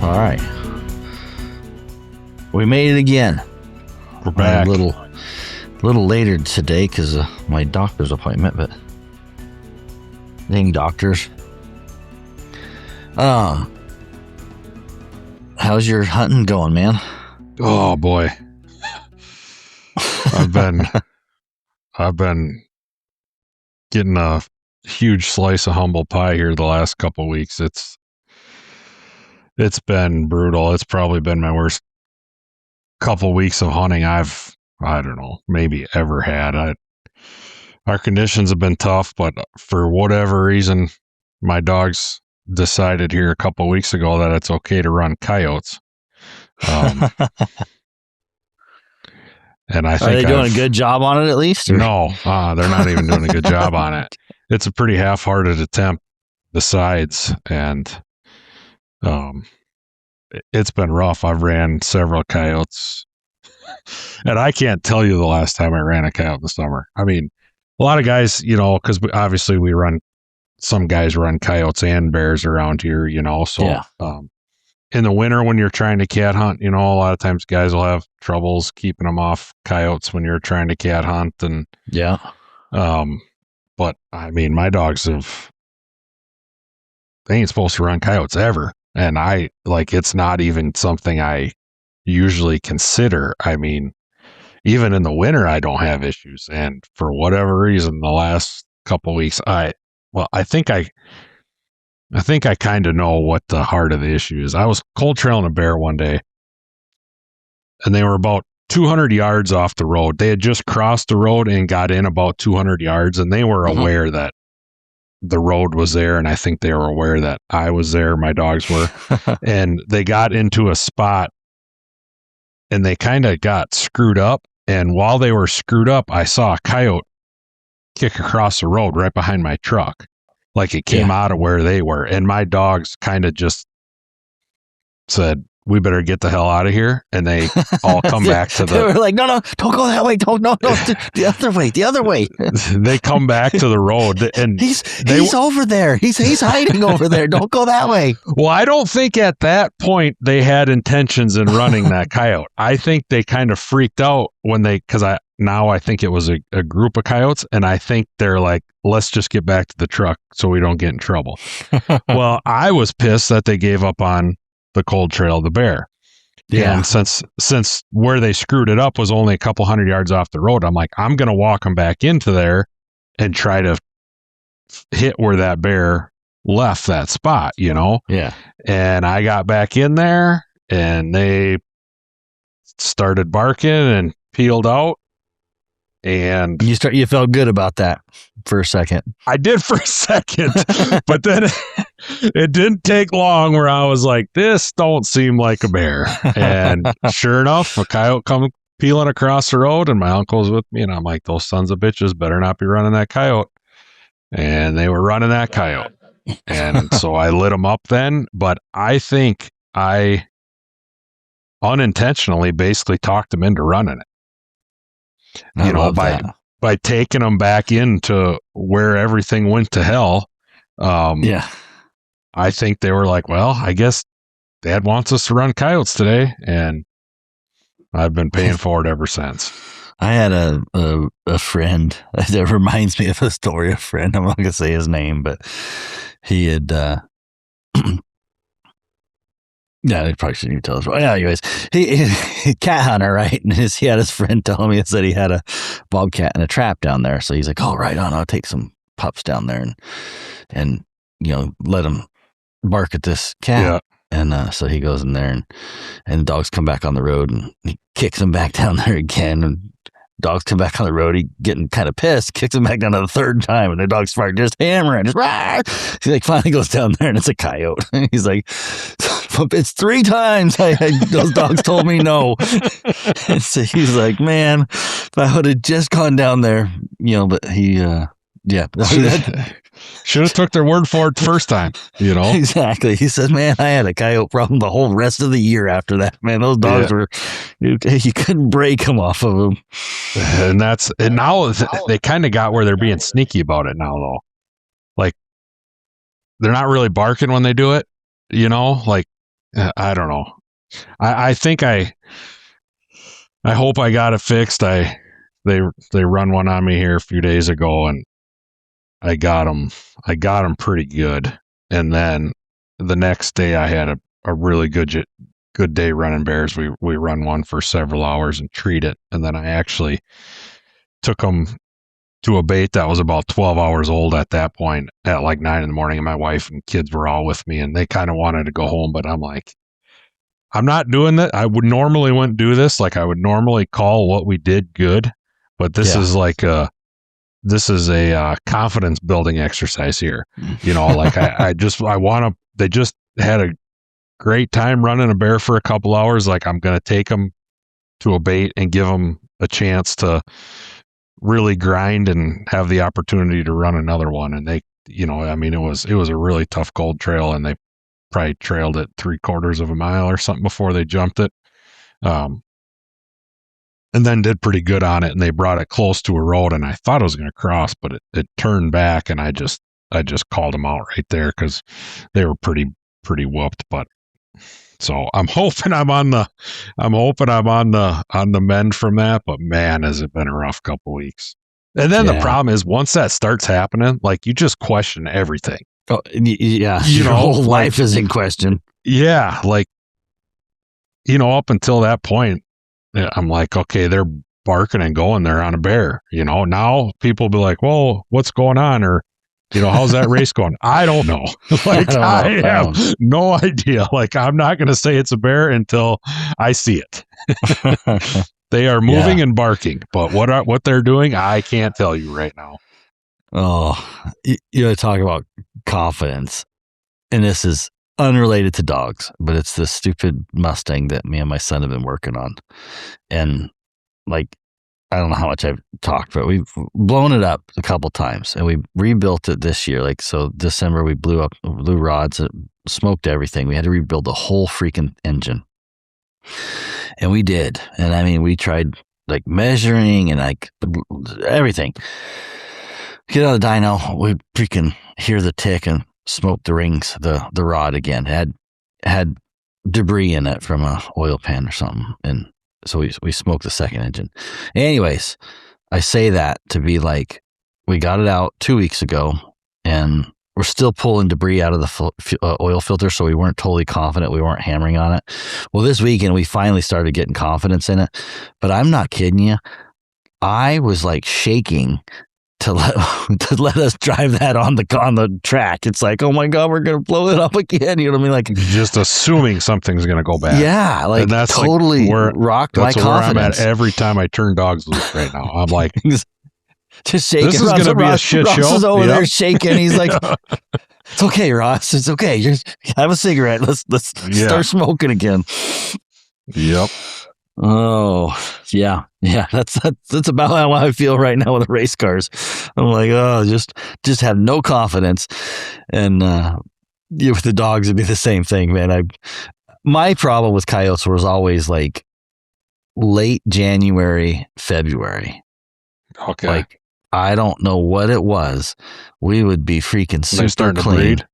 All right. We made it again. We're back. A little later today because of my doctor's appointment, but dang doctors. How's your hunting going, man? Oh boy. I've been getting a huge slice of humble pie here the last couple of weeks. It's been brutal. It's probably been my worst couple of weeks of hunting I don't know, maybe ever had. Our conditions have been tough, but for whatever reason, my dogs decided here a couple of weeks ago that it's okay to run coyotes. And I think are they doing a good job on it at least? Or? No, they're not even doing a good job on it. It's a pretty half-hearted attempt besides, and it's been rough. I've ran several coyotes, and I can't tell you the last time I ran a coyote in the summer. I mean, a lot of guys, because obviously some guys run coyotes and bears around here, so yeah. In the winter when you're trying to cat hunt, a lot of times guys will have troubles keeping them off coyotes when you're trying to cat hunt. And yeah. But I mean, my dogs they ain't supposed to run coyotes ever. And it's not even something I usually consider. I mean, even in the winter, I don't have issues. And for whatever reason, the last couple of weeks, I think I kind of know what the heart of the issue is. I was cold trailing a bear one day, and they were about 200 yards off the road. They had just crossed the road and got in about 200 yards, and they were aware that the road was there, and I think they were aware that I was there, my dogs were, and they got into a spot, and they kind of got screwed up, and while they were screwed up, I saw a coyote kick across the road right behind my truck. Like it came out of where they were. And my dogs kind of just said, we better get the hell out of here. And they all come back to They were like, no, don't go that way. No, the other way. They come back to the road. And he's over there. He's hiding over there. Don't go that way. Well, I don't think at that point they had intentions in running that coyote. I think they kind of freaked out because I think it was a group of coyotes, and I think they're like, let's just get back to the truck so we don't get in trouble. Well, I was pissed that they gave up on the cold trail of the bear. Yeah. And since where they screwed it up was only a couple hundred yards off the road, I'm like, I'm going to walk them back into there and try to hit where that bear left that spot, Yeah. And I got back in there, and they started barking and peeled out. And you felt good about that for a second. I did for a second, but then it didn't take long where I was like, this don't seem like a bear. And sure enough, a coyote come peeling across the road, and my uncle's with me, and I'm like, those sons of bitches better not be running that coyote. And they were running that coyote. And so I lit them up then, but I think I unintentionally basically talked them into running it. By taking them back into where everything went to hell. I think they were like, well, I guess Dad wants us to run coyotes today, and I've been paying for it ever since. I had a friend that reminds me of a story. A friend, I'm not gonna say his name, but he had yeah, they probably shouldn't even tell us. Yeah, anyways, he cat hunter, right? And he had his friend tell me that he had a bobcat in a trap down there. So he's like, "Oh, right on. I'll take some pups down there and let them bark at this cat." Yeah. And so he goes in there, and the dogs come back on the road, and he kicks them back down there again. And dogs come back on the road. He getting kind of pissed, kicks him back down the third time, and the dogs start just hammering, just rah! He like finally goes down there, and it's a coyote. He's like, it's 3 times those dogs told me no. And so he's like, man, if I would have just gone down there, but he should have took their word for it the first time, Exactly. He said, man, I had a coyote problem the whole rest of the year after that. Man, those dogs were, you couldn't break them off of them. And now they kind of got where they're being sneaky about it now, though. Like, they're not really barking when they do it, like I don't know. I think I hope I got it fixed. They run one on me here a few days ago, and I got them pretty good. And then the next day I had a really good day running bears. We run one for several hours and treat it, and then I actually took them to a bait that was about 12 hours old at that point at like 9 in the morning, and my wife and kids were all with me, and they kind of wanted to go home, but I'm like, I'm not doing that. I would normally wouldn't do this. Like I would normally call what we did good, but this is like a confidence building exercise here. Like I want to. They just had a great time running a bear for a couple hours. Like I'm going to take them to a bait and give them a chance to really grind and have the opportunity to run another one. And they, it was a really tough cold trail, and they probably trailed it 3/4 of a mile or something before they jumped it. And then did pretty good on it, and they brought it close to a road, and I thought it was going to cross, but it turned back, and I just called them out right there because they were pretty whooped. But so I'm hoping I'm on the mend from that, but man, has it been a rough couple weeks. And then the problem is once that starts happening, like you just question everything. Oh, yeah. Your whole life is in question. Yeah. Like, up until that point, I'm like, okay, they're barking and going there on a bear. Now people be like, well, what's going on? Or, how's that race going? I don't know. Like, I have no idea. Like, I'm not going to say it's a bear until I see it. They are moving and barking, but what they're doing, I can't tell you right now. Oh, talk about confidence. And this is unrelated to dogs, but it's this stupid Mustang that me and my son have been working on. And like, I don't know how much I've talked, but we've blown it up a couple times, and we rebuilt it this year. Like, so December we blew rods, smoked everything. We had to rebuild the whole freaking engine. And we did. And I mean, we tried like measuring and like everything. Get out of the dyno, we freaking hear the tick and smoke the rings, the rod again. It had debris in it from a oil pan or something. And so we smoked the second engine. Anyways, I say that to be like, we got it out 2 weeks ago, and we're still pulling debris out of the oil filter, so we weren't totally confident. We weren't hammering on it. Well, this weekend, we finally started getting confidence in it. But I'm not kidding you. I was like shaking to let us drive that on the track. It's like, oh my God, we're gonna blow it up again. You know what I mean? Like, just assuming something's gonna go bad. Yeah, like, and that's totally like rocked my confidence. Where I'm at every time I turn dogs loose right now. I'm like, just shaking. This is gonna be a shit show. Ross is over there shaking. He's like, it's okay, Ross. It's okay. Just have a cigarette. Let's start smoking again. Yep. Oh, yeah. That's about how I feel right now with the race cars. I'm like, oh, just have no confidence. And with the dogs, it'd be the same thing, man. My problem with coyotes was always like late January, February. Okay. Like, I don't know what it was. We would be freaking super clean. To breed?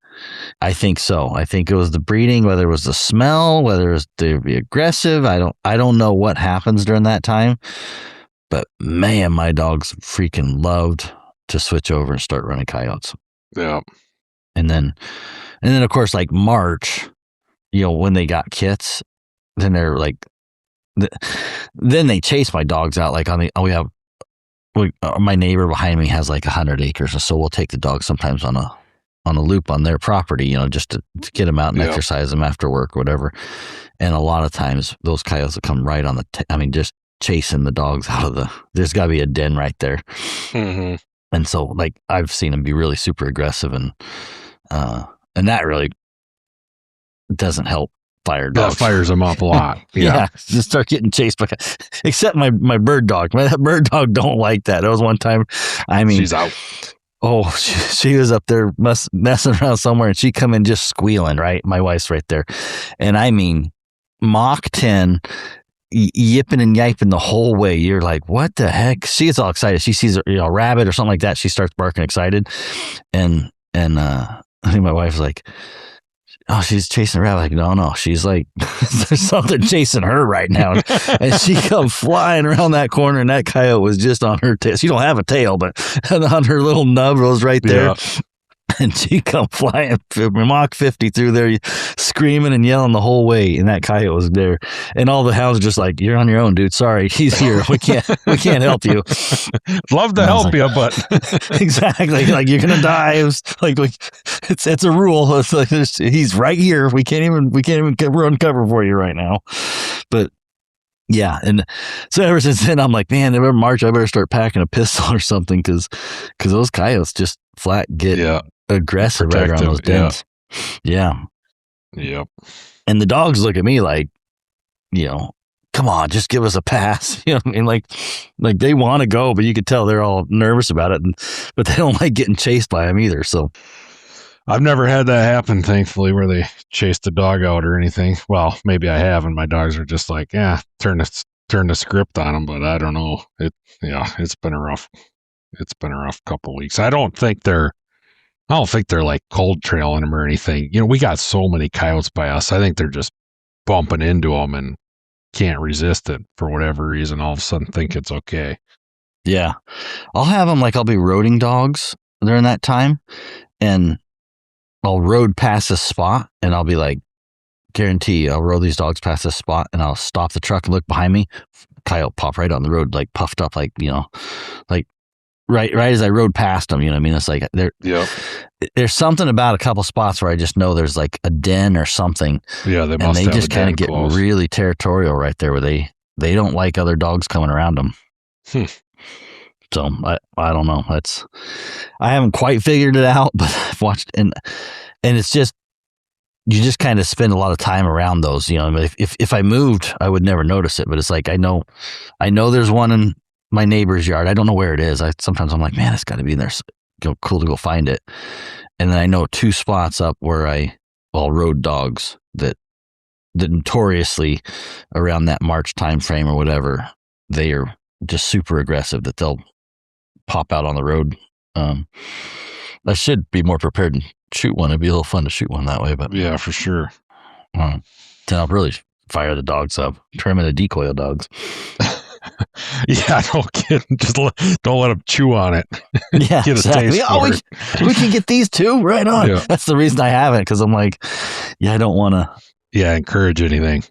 I think so. I think it was the breeding, whether it was the smell, whether it was to be aggressive. I don't know what happens during that time. But man, my dogs freaking loved to switch over and start running coyotes. Yeah. And then of course, like March, when they got kits, then they're like, then they chase my dogs out. Like my neighbor behind me has like 100 acres, and so we'll take the dogs sometimes on a loop on their property, just to get them out and exercise them after work or whatever. And a lot of times those coyotes will come right on just chasing the dogs out of there's got to be a den right there. Mm-hmm. And so like I've seen them be really super aggressive, and that really doesn't help fire dogs. That fires them up a lot. Yeah. Just start getting chased by, except my bird dog. That bird dog don't like that. There was one time, she's out. Oh, she was up there messing around somewhere, and she come in just squealing, right? My wife's right there. And I mean, Mach 10, yipping and yiping the whole way. You're like, what the heck? She gets all excited. She sees a rabbit or something like that. She starts barking excited. And I think my wife's like, oh, she's chasing a rabbit. Like, no, she's like, there's something chasing her right now. And she come flying around that corner, and that coyote was just on her tail. She don't have a tail, but on her little nub was right there. Yeah. And she come flying Mach 50 through there, screaming and yelling the whole way. And that coyote was there. And all the hounds just like, you're on your own, dude. Sorry, he's here. We can't help you. Love to help you, but exactly. Like, you're gonna die. It's a rule. It's like, he's right here. We can't even run cover for you right now. But yeah, and so ever since then, I'm like, man, every March I better start packing a pistol or something because those coyotes just flat get aggressive right around those dens. Yeah. Yep. And the dogs look at me like, come on, just give us a pass. You know what I mean? Like they want to go, but you could tell they're all nervous about it, but they don't like getting chased by them either. So I've never had that happen, thankfully, where they chase the dog out or anything. Well, maybe I have, and my dogs are just like, turn the script on them. But I don't know. It's been a rough couple weeks. I don't think they're like cold trailing them or anything. We got so many coyotes by us. I think they're just bumping into them and can't resist it for whatever reason. All of a sudden think it's okay. Yeah. I'll have them I'll be roading dogs during that time, and I'll road past a spot, and I'll be like, guarantee I'll road these dogs past this spot, and I'll stop the truck and look behind me. Coyote pop right on the road, puffed up, right as I rode past them. You know what I mean? It's like there's something about a couple spots where I just know there's like a den or something. Yeah, they must and they have just kind of get close. really territorial right there, where they don't like other dogs coming around them. So I don't know. I haven't quite figured it out, but I've watched, and it's just, you just kind of spend a lot of time around those. If I moved, I would never notice it. But it's like I know there's one in my neighbor's yard. I don't know where it is. Sometimes I'm like, man, it's got to be in there. Cool to go find it. And then I know 2 spots up where I'll road dogs that notoriously around that March time frame or whatever, they are just super aggressive, that they'll pop out on the road. I should be more prepared and shoot one. It'd be a little fun to shoot one that way, but yeah, for sure. Then I'll really fire the dogs up, turn them into decoy dogs. Yeah, just don't let them chew on it. Yeah, get a taste for it. We can get these too, right on. Yeah. That's the reason I haven't, because I'm like, I don't want to. Yeah, encourage anything.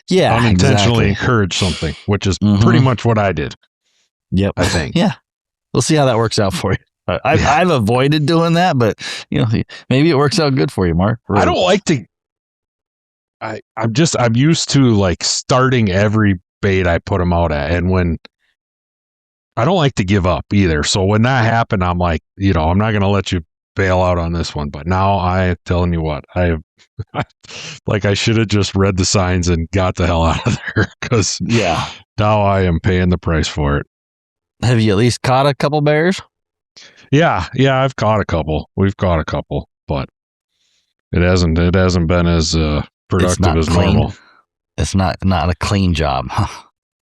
Yeah, unintentionally encourage something, which is pretty much what I did. Yep, I think. Yeah, we'll see how that works out for you. I've avoided doing that, but maybe it works out good for you, Mark. I don't like to. I'm used to starting every bait I put them out at, and when I don't like to give up either. So when that happened, I'm like, I'm not going to let you bail out on this one. But now I'm telling you what, I should have just read the signs and got the hell out of there, because now I am paying the price for it. Have you at least caught a couple bears? Yeah, I've caught a couple. We've caught a couple, but it hasn't been as productive as normal. It's not a clean job.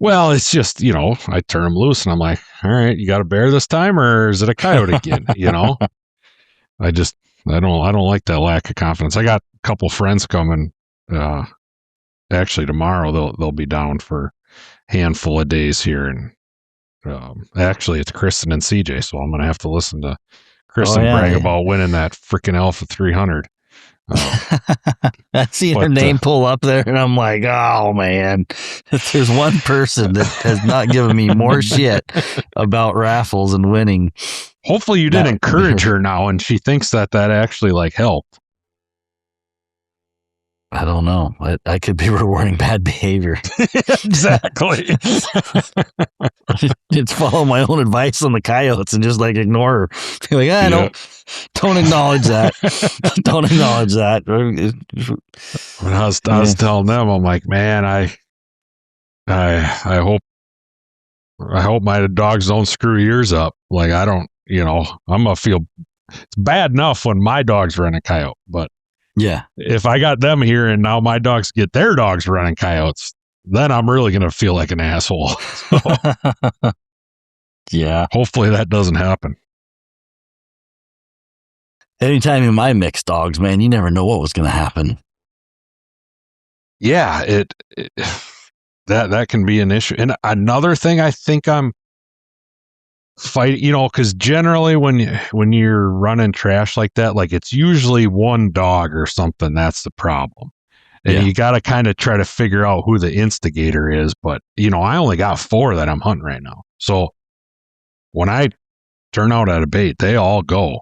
Well, it's just, I turn them loose and I'm like, all right, you got a bear this time, or is it a coyote again? I don't like that lack of confidence. I got a couple friends coming. Actually, tomorrow they'll be down for a handful of days here, and actually it's Kristen and CJ, so I'm gonna have to listen to Kristen brag about winning that freaking Alpha 300. I see her name pull up there, and I'm like, oh man, if there's one person that has not given me more shit about raffles and winning. Hopefully you didn't encourage her now, and she thinks that actually helped. I don't know. I could be rewarding bad behavior. Exactly. It's follow my own advice on the coyotes and just ignore her. Be like, don't acknowledge that. Don't acknowledge that. When I was telling them, I'm like, man, I hope my dogs don't screw yours up. I don't, I'm gonna feel it's bad enough when my dogs run a coyote, but yeah, if I got them here and now my dogs get their dogs running coyotes, then I'm really going to feel like an asshole. Yeah. Hopefully that doesn't happen. Anytime in my mixed dogs, man, you never know what was going to happen. Yeah, that can be an issue. And another thing I think I'm fight, because generally when you're running trash like that, like it's usually one dog or something that's the problem, and Yeah. you got to kind of try to figure out who the instigator is. But I only got 4 that I'm hunting right now, so when I turn out at a bait, they all go.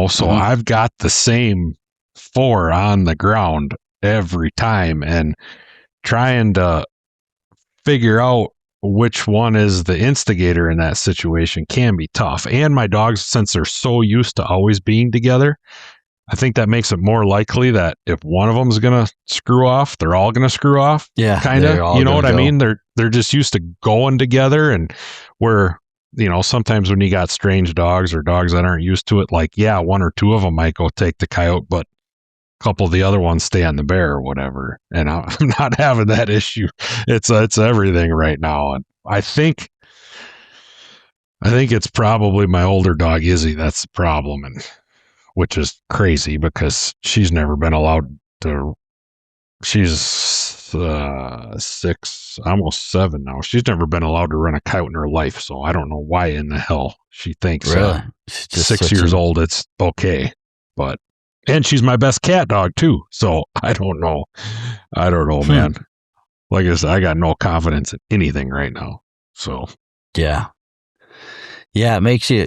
So I've got the same 4 on the ground every time, and trying to figure out which one is the instigator in that situation can be tough. And my dogs, since they're so used to always being together, I think that makes it more likely that if one of them is going to screw off, they're all going to screw off. Yeah. Kind of, they're all you know gonna what I go. mean? They're just used to going together, and where sometimes when you got strange dogs or dogs that aren't used to it, like, yeah, 1 or 2 of them might go take the coyote, but couple of the other ones stay on the bear or whatever. And I'm not having that issue. It's everything right now. And I think it's probably my older dog Izzy that's the problem, and which is crazy because she's never been allowed to. She's 6, almost 7 now. She's never been allowed to run a coyote in her life. So I don't know why in the hell she thinks Really? She's just 6 years old it's okay. But and she's my best cat dog too. So I don't know. Man. Like I said, I got no confidence in anything right now. So Yeah. Yeah, it makes you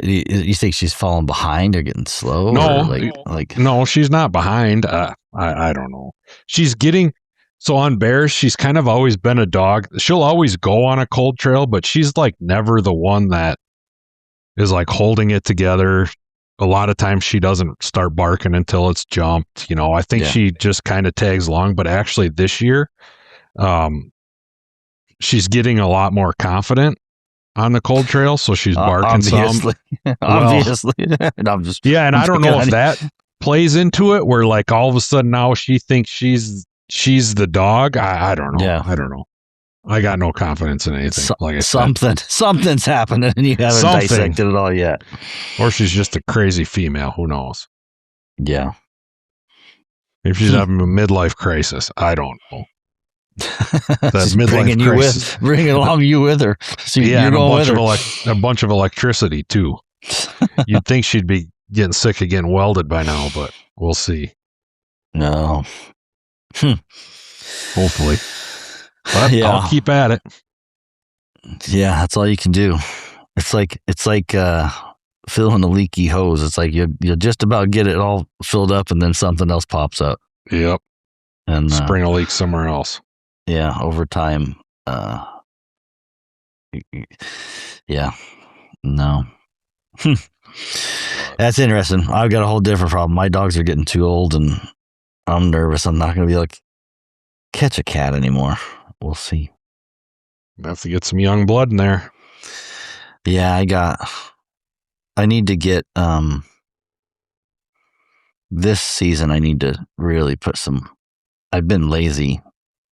think she's falling behind or getting slow? no, Or no, she's not behind. I don't know. She's getting so on bears. She's kind of always been a dog. She'll always go on a cold trail, but she's like never the one that is like holding it together. A lot of times she doesn't start barking until it's jumped. I think she just kind of tags along. But actually, this year, she's getting a lot more confident on the cold trail, so she's barking obviously. some. Obviously. And I'm I don't know if that plays into it, where like all of a sudden now she thinks she's the dog. I don't know. Yeah. I don't know. I got no confidence in anything. Like I said, something's happening, and you haven't dissected it all yet. Or she's just a crazy female. Who knows? Yeah. If she's having a midlife crisis, I don't know. That midlife crisis, bringing along you with her. So yeah, and a bunch of electricity too. You'd think she'd be getting sick of getting welded by now, but we'll see. No. Hopefully. But yeah. I'll keep at it. Yeah, that's all you can do. It's like filling a leaky hose. It's like you just about get it all filled up, and then something else pops up. Yep. And spring a leak somewhere else. Yeah, over time. Yeah. No. That's interesting. I've got a whole different problem. My dogs are getting too old, and I'm nervous. I'm not going to be able to catch a cat anymore. We'll see. Have to get some young blood in there. Yeah, I need to get this season. I need to really put some. I've been lazy,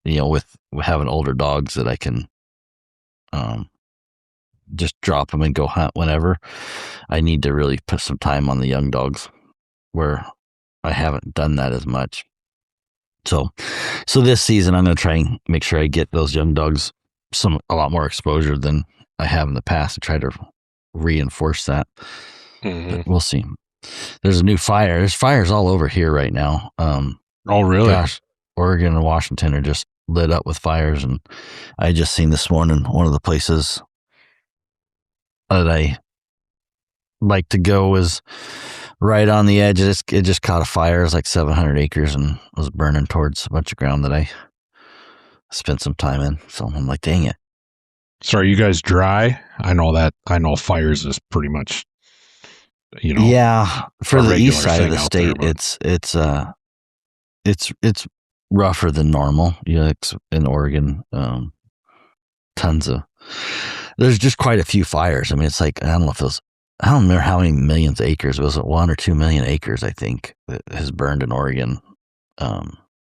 with having older dogs that I can just drop them and go hunt whenever. I need to really put some time on the young dogs, where I haven't done that as much. So this season I'm going to try and make sure I get those young dogs a lot more exposure than I have in the past, to try to reinforce that. But we'll see. There's a new fire. There's fires all over here right now. Oh, really? Gosh, Oregon and Washington are just lit up with fires, and I just seen this morning one of the places that I like to go is right on the edge. It just caught a fire. It was like 700 acres and was burning towards a bunch of ground that I spent some time in. So I'm like, dang it. So are you guys dry? I know fires is pretty much, yeah, for the east side of the state, there, it's rougher than normal. It's in Oregon, there's just quite a few fires. I mean, it's like, I don't remember how many millions of acres. Was it 1 or 2 million acres, I think, that has burned in Oregon.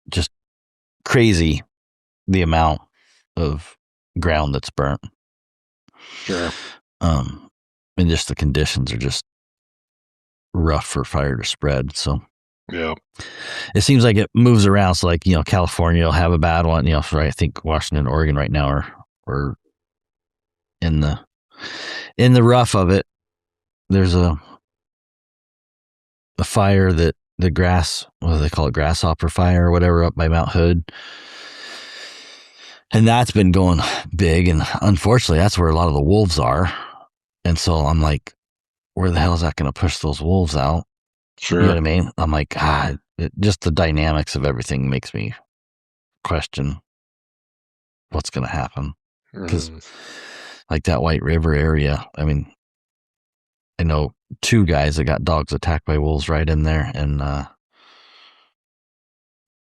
Just crazy, the amount of ground that's burnt. Sure. And just the conditions are just rough for fire to spread. So Yeah. it seems like it moves around. So like, California will have a bad one, right? I think Washington, Oregon right now are in the rough of it. There's a fire that the grass, what do they call it? Grasshopper fire or whatever up by Mount Hood. And that's been going big. And unfortunately, that's where a lot of the wolves are. And so I'm like, where the hell is that going to push those wolves out? Sure. You know what I mean? I'm like, God, just the dynamics of everything makes me question what's going to happen. Because like that White River area, I mean, I know 2 guys that got dogs attacked by wolves right in there. And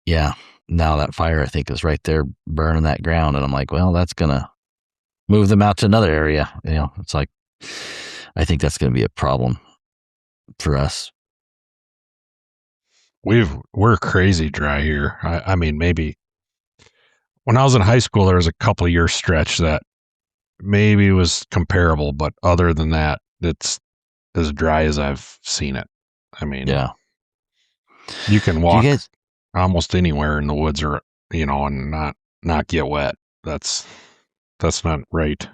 yeah, now that fire I think is right there burning that ground. And I'm like, well, that's going to move them out to another area. It's like, I think that's going to be a problem for us. We're crazy dry here. I mean, maybe when I was in high school, there was a couple year stretch that maybe was comparable, but other than that, it's as dry as I've seen it. I mean, Yeah. you can Do you walk guys, almost anywhere in the woods or, and not get wet. That's not right.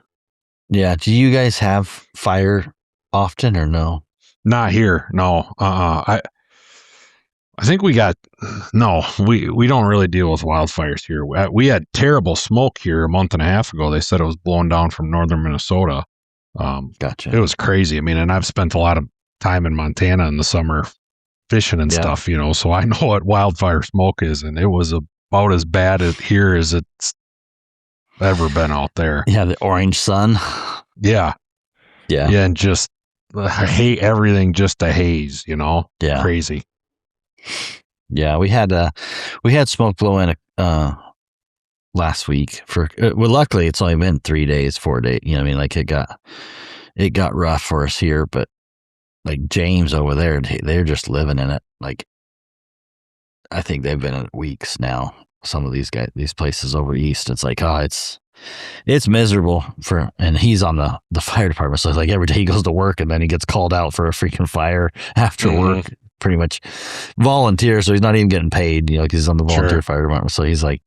yeah. Do you guys have fire often or no? Not here. No. I think we got no. We don't really deal with wildfires here. We had terrible smoke here a month and a half ago. They said it was blowing down from northern Minnesota. Gotcha. It was crazy. I mean, and I've spent a lot of time in Montana in the summer fishing and Yeah. stuff, so I know what wildfire smoke is, and it was about as bad here as it's ever been out there. Yeah. The orange sun. Yeah. Yeah. Yeah. And just, I hate everything, just a haze, Yeah. Crazy. Yeah. We had smoke blowing last week for, well, luckily it's only been 3 days, 4 days. You know what I mean? Like it got rough for us here, but like James over there, they're just living in it. Like, I think they've been in it weeks now. Some of these places over east, it's like, oh, it's miserable and he's on the fire department. So like every day he goes to work and then he gets called out for a freaking fire after work, pretty much volunteer. So he's not even getting paid, cause he's on the volunteer fire department. So he's like,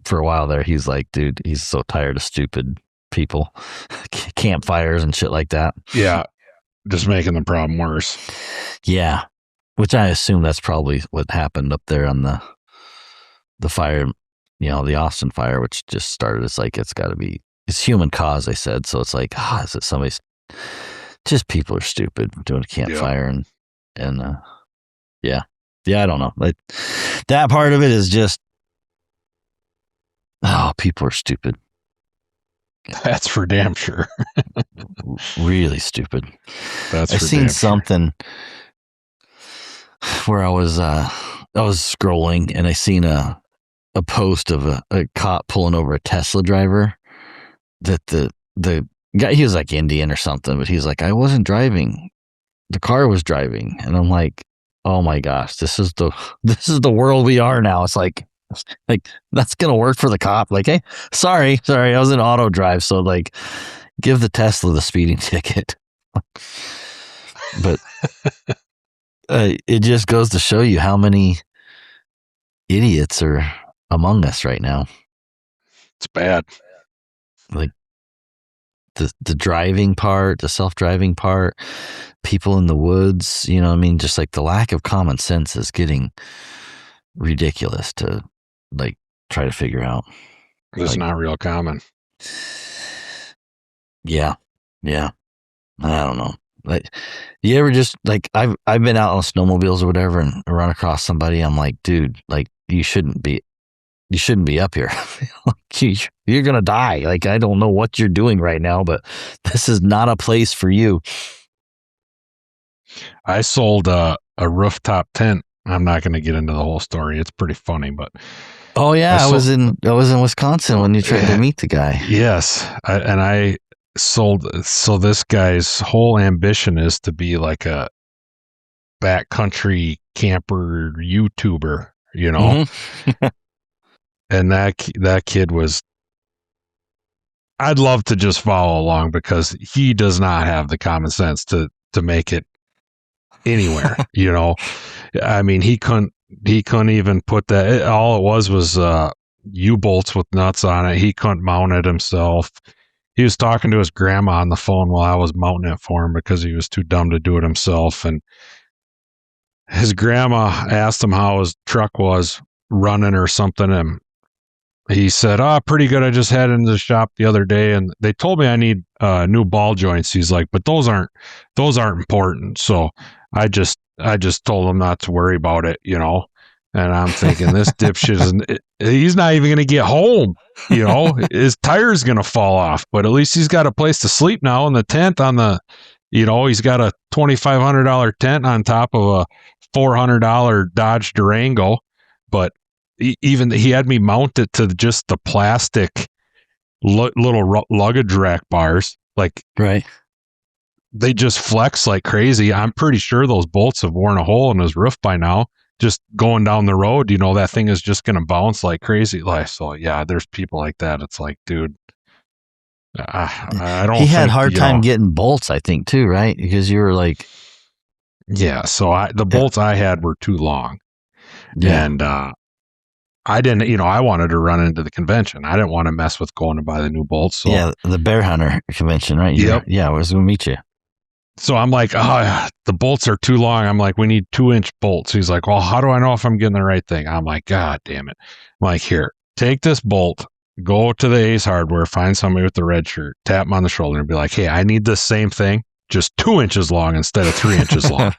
for a while there, he's like, dude, he's so tired of stupid people, campfires and shit like that. Yeah. Just making the problem worse. Yeah. Which I assume that's probably what happened up there on the fire, the Austin fire, which just started. It's like, it's human cause, they said. So it's like, is it somebody's, just people are stupid doing a campfire and yeah, I don't know. Like that part of it is just, people are stupid. That's for damn sure. Really stupid. I seen something where I was scrolling and I seen a post of a cop pulling over a Tesla driver that the guy, he was like Indian or something, but he's like, I wasn't driving. The car was driving. And I'm like, oh my gosh, this is the world we are now. It's like that's going to work for the cop. Like, hey, sorry. I was in auto drive. So like give the Tesla the speeding ticket. But it just goes to show you how many idiots are among us right now. It's bad. Like the driving part, the self-driving part, people in the woods, just like the lack of common sense is getting ridiculous to like try to figure out. It's not real common. Yeah. I don't know. Like, you ever just like I've been out on snowmobiles or whatever and run across somebody. I'm like, dude, like you shouldn't be up here. You're gonna die. Like, I don't know what you're doing right now, but this is not a place for you. I sold a rooftop tent. I'm not going to get into the whole story. It's pretty funny, but oh yeah, I was in Wisconsin when you tried to meet the guy. Yes, I sold. So this guy's whole ambition is to be like a backcountry camper YouTuber, Mm-hmm. And that kid was. I'd love to just follow along because he does not have the common sense to make it anywhere. I mean, he couldn't even put that. All it was U-bolts with nuts on it. He couldn't mount it himself. He was talking to his grandma on the phone while I was mounting it for him because he was too dumb to do it himself. And his grandma asked him how his truck was running or something, and he said, "Oh, pretty good. I just had it into the shop the other day, and they told me I need new ball joints." He's like, "But those aren't important." So I just told him not to worry about it. And I'm thinking, this dipshit he's not even going to get home. His tire's going to fall off, but at least he's got a place to sleep now in the tent he's got a $2,500 tent on top of a $400 Dodge Durango. But even he had me mount it to just the plastic little luggage rack bars. Like, Right. they just flex like crazy. I'm pretty sure those bolts have worn a hole in his roof by now. Just going down the road, that thing is just going to bounce like crazy. So yeah, there's people like that. It's like, dude, I don't. He had think, hard time getting bolts, I think, too, right? Because you were like, yeah. So the bolts I had were too long, yeah, and I didn't. I wanted to run into the convention. I didn't want to mess with going to buy the new bolts. So yeah, the bear hunter convention, right? Yep. Yeah, I was going to meet you. So I'm like, the bolts are too long. I'm like, we need 2-inch bolts. He's like, well, how do I know if I'm getting the right thing? I'm like, God damn it. I'm like, here, take this bolt, go to the Ace Hardware, find somebody with the red shirt, tap him on the shoulder and be like, hey, I need this same thing, just 2 inches long instead of 3 inches long.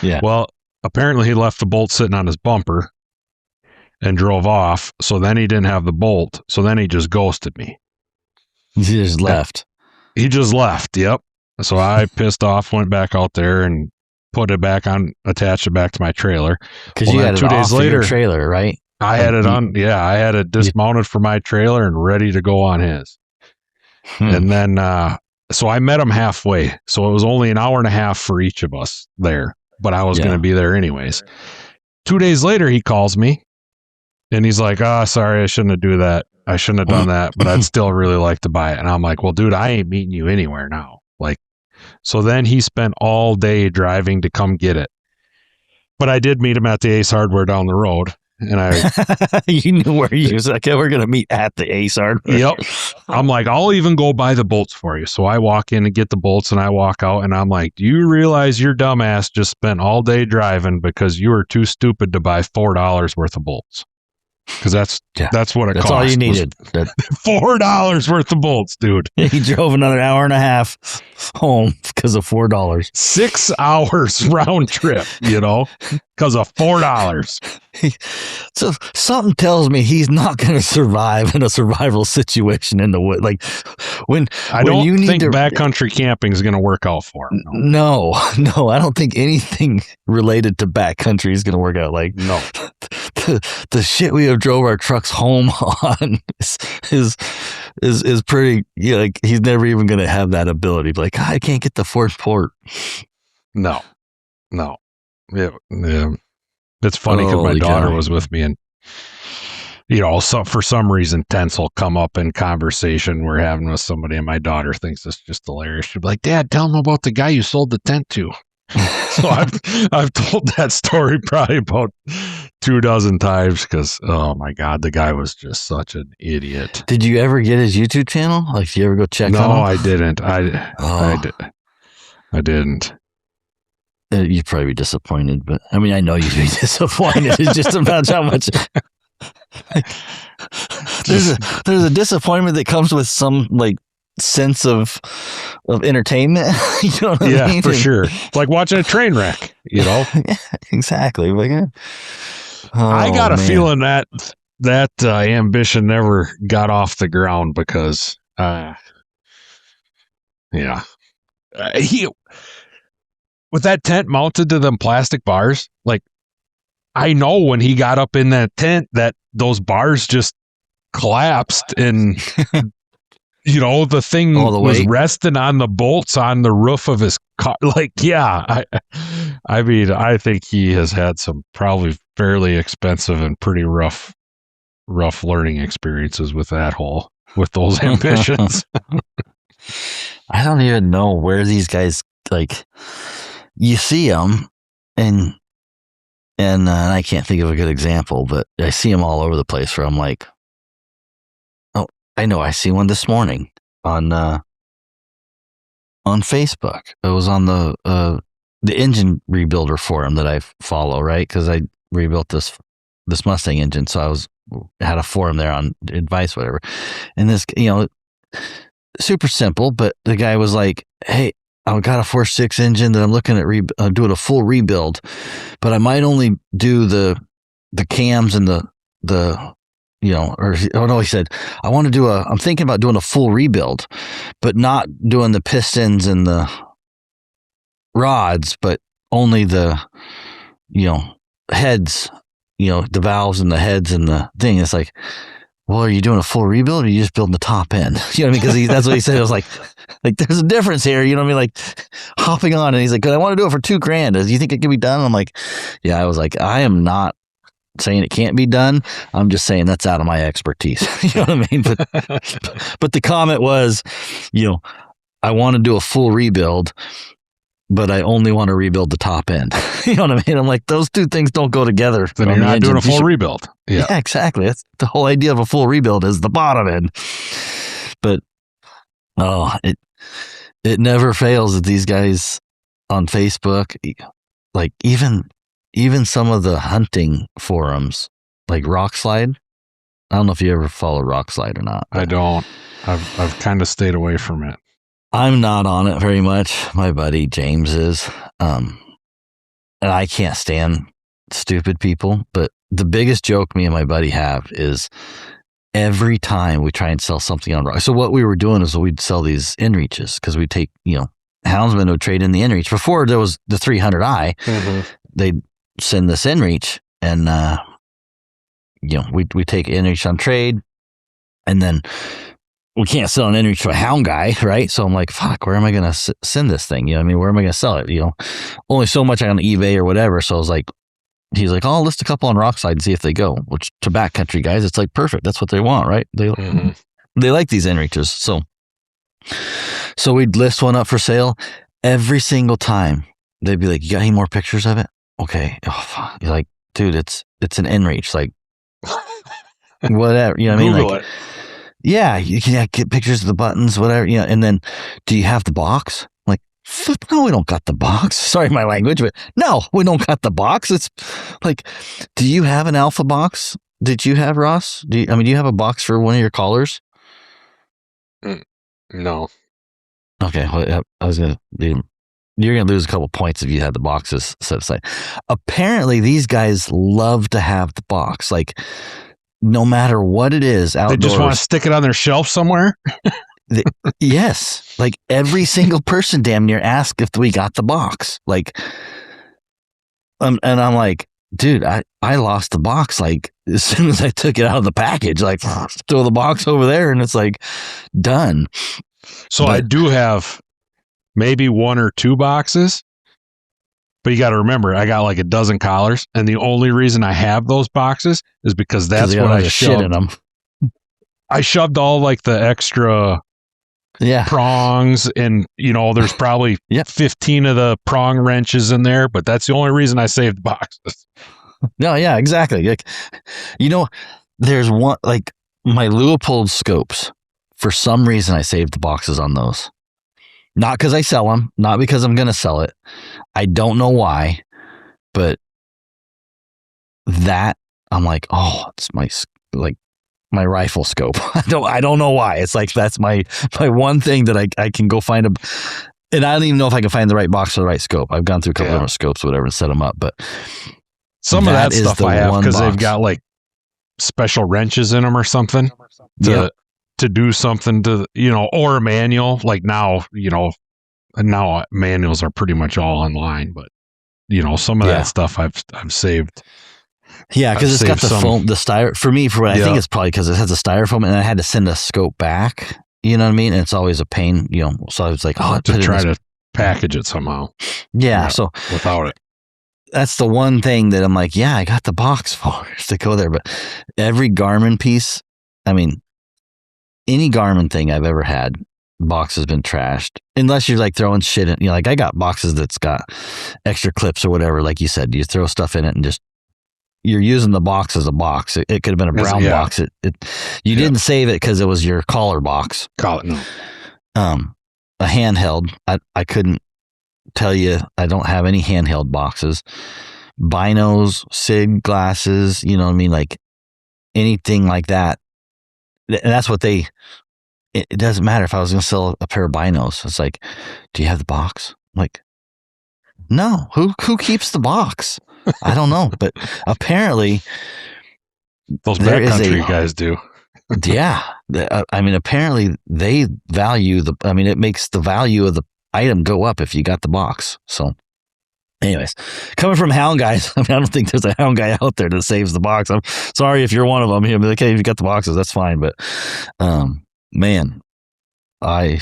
Yeah. Well, apparently he left the bolt sitting on his bumper and drove off. So then he didn't have the bolt. So then he just ghosted me. He just left. He just left. Yep. So I pissed off, went back out there and put it back on, attached it back to my trailer. Because you had it 2 days later, your trailer, right? I had it on. Yeah, I had it dismounted for my trailer and ready to go on his. And then, so I met him halfway. So it was only an hour and a half for each of us there, but I was going to be there anyways. 2 days later, he calls me and he's like, sorry, I shouldn't have do that. I shouldn't have done that, but I'd still really like to buy it. And I'm like, well, dude, I ain't meeting you anywhere now. Like, so then he spent all day driving to come get it. But I did meet him at the Ace Hardware down the road. And you knew where he was like, okay, we're going to meet at the Ace Hardware. Yep. I'm like, I'll even go buy the bolts for you. So I walk in and get the bolts and I walk out and I'm like, do you realize your dumbass just spent all day driving because you were too stupid to buy $4 worth of bolts? Because that's what it cost. That's all you needed. $4 worth of bolts, dude. He drove another hour and a half home because of $4. 6 hours round trip, because of $4. So something tells me he's not going to survive in a survival situation in the wood. Like when I don't think backcountry camping is going to work out for him. No, I don't think anything related to backcountry is going to work out. Like no, the shit we have drove our trucks home on is pretty. Like he's never even going to have that ability. Like I can't get the fourth port. No. Yeah. It's funny because my daughter was with me and, so for some reason, tents will come up in conversation we're having with somebody and my daughter thinks it's just hilarious. She'll be like, Dad, tell them about the guy you sold the tent to. So I've told that story probably about 24 times because, oh my God, the guy was just such an idiot. Did you ever get his YouTube channel? Like, did you ever go check on him? No, I didn't. I didn't. You'd probably be disappointed, but I mean, I know you'd be disappointed. It's just about how much. There's a disappointment that comes with some like sense of entertainment. You know what I mean? Yeah, for sure. Like watching a train wreck. Yeah, exactly. Like, I got a feeling that ambition never got off the ground because, he. With that tent mounted to them plastic bars, like I know when he got up in that tent that those bars just collapsed and the thing was resting on the bolts on the roof of his car. Like, yeah, I mean, I think he has had some probably fairly expensive and pretty rough learning experiences with those ambitions. I don't even know where these guys like. You see them and I can't think of a good example, but I see them all over the place where I'm like, oh, I know, I see one this morning on Facebook. It was on the engine rebuilder forum that I follow, right? Because I rebuilt this Mustang engine, so had a forum there on advice, whatever. And this, super simple, but the guy was like, "Hey, I've got a 4.6 engine that I'm looking at doing a full rebuild, but I might only do the cams and he said, I want to I'm thinking about doing a full rebuild, but not doing the pistons and the rods, but only the, heads, the valves and the heads and the thing." It's like, well, are you doing a full rebuild or are you just building the top end? You know what I mean? Because that's what he said. It was like there's a difference here. You know what I mean? Like hopping on, and he's like, I want to do it for $2,000. Do you think it can be done? I'm like, yeah. I was like, I am not saying it can't be done. I'm just saying that's out of my expertise. You know what I mean? But the comment was, I want to do a full rebuild, but I only want to rebuild the top end. You know what I mean? I'm like, those two things don't go together. Then you're not doing a full rebuild. Yeah, exactly. That's the whole idea of a full rebuild is the bottom end. But it never fails that these guys on Facebook, like even some of the hunting forums, like Rock Slide. I don't know if you ever follow Rock Slide or not. I don't. I've kind of stayed away from it. I'm not on it very much. My buddy James is. And I can't stand stupid people. But the biggest joke me and my buddy have is every time we try and sell something on Rock. So what we were doing is we'd sell these inReaches because we'd take, houndsmen would trade in the inReach. Before there was the 300i, they'd send this inReach and, we take inReach on trade, and then we can't sell an inReach to a hound guy, right? So I'm like, fuck, where am I going to send this thing? Where am I going to sell it? Only so much on eBay or whatever. So I was like, he's like, I'll list a couple on Rockside and see if they go, which to backcountry guys, it's like perfect. That's what they want, right? They like these inReaches. So we'd list one up for sale. Every single time they'd be like, you got any more pictures of it? Okay. Oh, fuck. You're like, dude, it's an inReach. Like, whatever. You know what I mean? Google like, it. Yeah, you can get pictures of the buttons, whatever. And then, do you have the box? I'm like, no, we don't got the box. Sorry, my language, but no, we don't got the box. It's like, do you have an alpha box? Did you have, Ross? Do you have a box for one of your collars? No. Okay, well, I was gonna. You're gonna lose a couple points if you had the boxes set aside. Apparently, these guys love to have the box, like. No matter what it is, outdoors. They just want to stick it on their shelf somewhere? Yes. Like every single person damn near asked if we got the box. Like, and I'm like, dude, I lost the box. Like as soon as I took it out of the package, like throw the box over there and it's like done. So I do have maybe one or two boxes. But you got to remember, I got like a dozen collars, and the only reason I have those boxes is because that's what I shoved in them. I shoved all like the extra prongs, and there's probably 15 of the prong wrenches in there. But that's the only reason I saved boxes. No, yeah, exactly. Like, there's one like my Leupold scopes. For some reason, I saved the boxes on those. Not because I sell them, not because I'm going to sell it. I don't know why, but that I'm like, oh, it's my rifle scope. I don't know why. It's like that's my one thing that I can go find and I don't even know if I can find the right box for the right scope. I've gone through a couple different scopes, whatever, and set them up, but some of that stuff I have because they've got like special wrenches in them or something to do something to, or a manual. Like now, now manuals are pretty much all online, but some of that stuff I've saved. Yeah, because it's got the foam, the styrofoam. For me, I think it's probably because it has a styrofoam, and I had to send a scope back. You know what I mean? And it's always a pain. So I was like, to try to package it somehow. Yeah, so without it, that's the one thing that I'm like, yeah, I got the box for is to go there. But every Garmin piece, I mean, any Garmin thing I've ever had, box has been trashed. Unless you're like throwing shit in, like I got boxes that's got extra clips or whatever. Like you said, you throw stuff in it and just you're using the box as a box. It could have been a brown box. You didn't save it because it was your collar box. Call it no. A handheld. I couldn't tell you. I don't have any handheld boxes. Binos, SIG glasses. You know what I mean? Like anything like that. And that's what they. It doesn't matter if I was going to sell a pair of binos. It's like, do you have the box? I'm like, no. Who keeps the box? I don't know, but apparently those backcountry guys do. Yeah, I mean, apparently they value it makes the value of the item go up if you got the box. So, anyways, coming from hound guys, I don't think there's a hound guy out there that saves the box. I'm sorry if you're one of them. He'll be like, hey, if you got the boxes, that's fine. But, man, I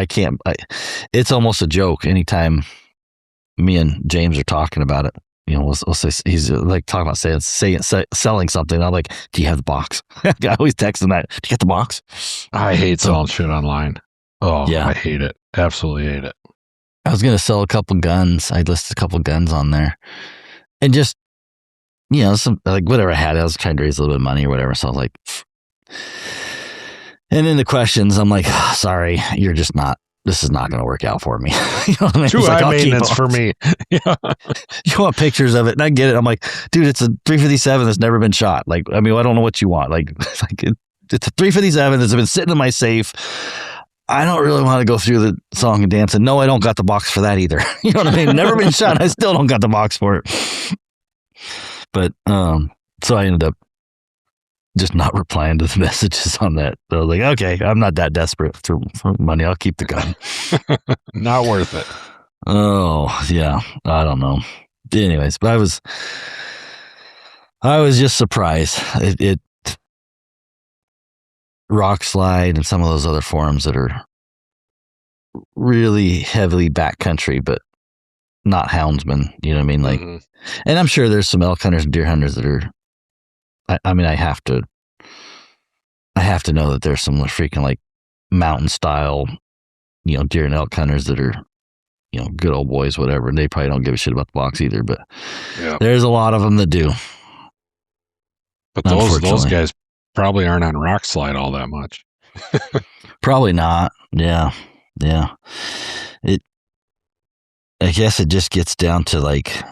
can't. It's almost a joke anytime me and James are talking about it. We'll say he's like talking about selling something. I'm like, do you have the box? I always text him that. Do you get the box? I hate selling shit online. Oh, yeah. I hate it. Absolutely hate it. I was going to sell a couple guns. I listed a couple guns on there. And just, some like whatever I had, I was trying to raise a little bit of money or whatever. So I was like, and in the questions, I'm like, sorry, you're just not. This is not going to work out for me. You know what I mean? Too high maintenance for me. Yeah. You want pictures of it, and I get it. I'm like, dude, it's a 357 that's never been shot. Like, I mean, I don't know what you want. Like it's a 357 that's been sitting in my safe. I don't really want to go through the song and dance. And no, I don't got the box for that either. You know what I mean? Never been shot. I still don't got the box for it. But so I ended up just not replying to the messages on that. So I was like, okay, I'm not that desperate for money. I'll keep the gun. Not worth it. Oh, yeah. I don't know. Anyways, but I was just surprised. It Rock Slide and some of those other forums that are really heavily backcountry, but not houndsmen. You know what I mean? Like, and I'm sure there's some elk hunters and deer hunters that are. I mean, I have to know that there's some freaking like mountain style, deer and elk hunters that are, good old boys, whatever. And they probably don't give a shit about the box either, but there's a lot of them that do. But those guys probably aren't on Rock Slide all that much. Probably not. Yeah. Yeah. I guess it just gets down to like,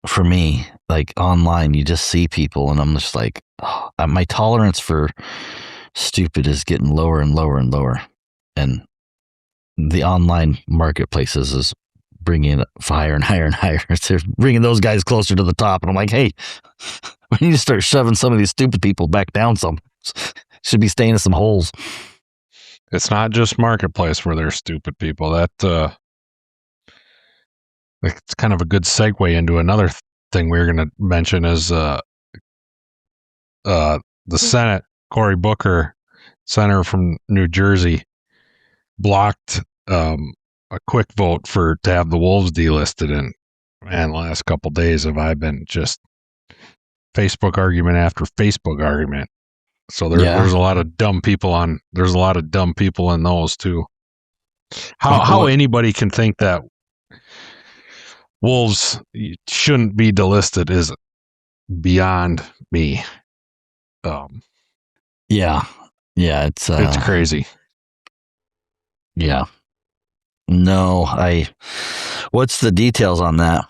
for me, like online, you just see people and I'm just like, my tolerance for stupid is getting lower and lower and lower. And the online marketplaces is bringing it higher and higher and higher. They're bringing those guys closer to the top. And I'm like, hey, we need to start shoving some of these stupid people back down some. Should be staying in some holes. It's not just marketplace where there's stupid people. That it's kind of a good segue into another thing we're going to mention is the Senate. Cory Booker, senator from New Jersey, blocked a quick vote to have the wolves delisted. And the last couple of days I've been just Facebook argument after Facebook argument. So there's a lot of dumb people there's a lot of dumb people in those too. How anybody can think that wolves shouldn't be delisted is beyond me. Yeah, it's crazy. Yeah. No, what's the details on that?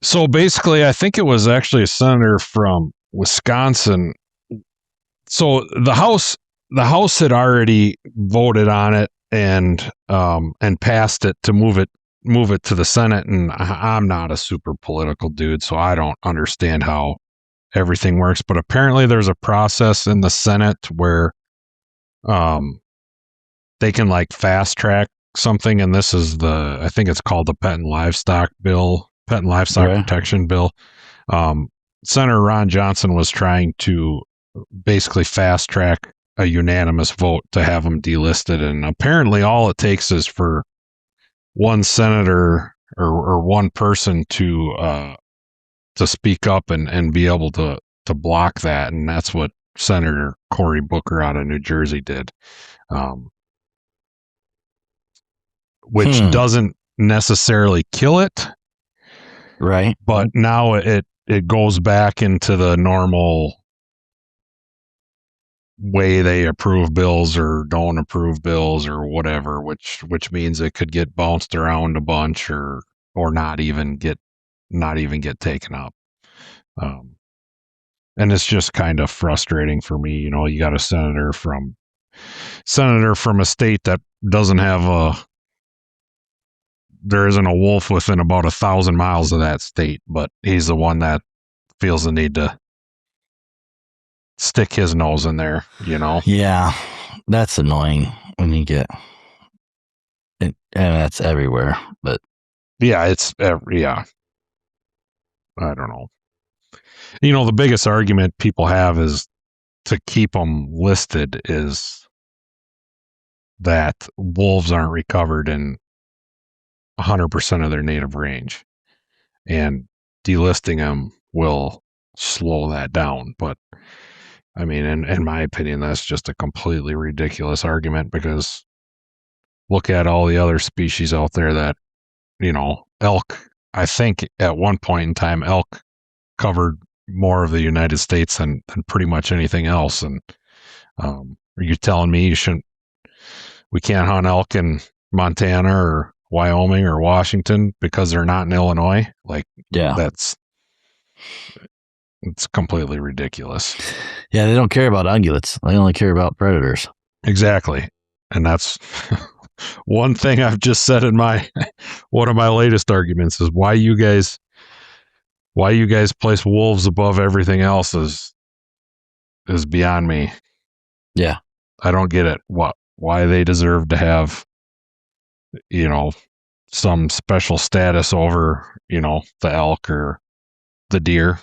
So basically, I think it was actually a senator from Wisconsin. So the House had already voted on it and passed it to move it to the Senate. And I'm not a super political dude, so I don't understand how everything works. But apparently, there's a process in the Senate where they can like fast track something, and this is I think it's called the Pet and Livestock Protection Bill. Senator Ron Johnson was trying to basically fast track a unanimous vote to have them delisted, and apparently all it takes is for one senator or one person to speak up and be able to block that, and that's what Senator Cory Booker out of New Jersey did, which doesn't necessarily kill it, right? but now it goes back into the normal way they approve bills or don't approve bills or whatever, which means it could get bounced around a bunch or not even get taken up. And it's just kind of frustrating for me. You know, you got a senator from a state that doesn't have there isn't a wolf within about 1,000 miles of that state, but he's the one that feels the need to stick his nose in there, you know? Yeah, that's annoying when you get it, and that's everywhere. But yeah, I don't know. You know, the biggest argument people have is to keep them listed is that wolves aren't recovered in 100% of their native range, and delisting them will slow that down. But I mean, in my opinion, that's just a completely ridiculous argument, because look at all the other species out there that, you know, elk. I think at one point in time, elk covered more of the United States than pretty much anything else. And are you telling me we can't hunt elk in Montana or Wyoming or Washington because they're not in Illinois? Like, yeah, it's completely ridiculous. Yeah, they don't care about ungulates. They only care about predators. Exactly. And that's one thing I've just said in one of my latest arguments is why you guys place wolves above everything else is beyond me. Yeah. I don't get it. Why they deserve to have, you know, some special status over, you know, the elk or the deer.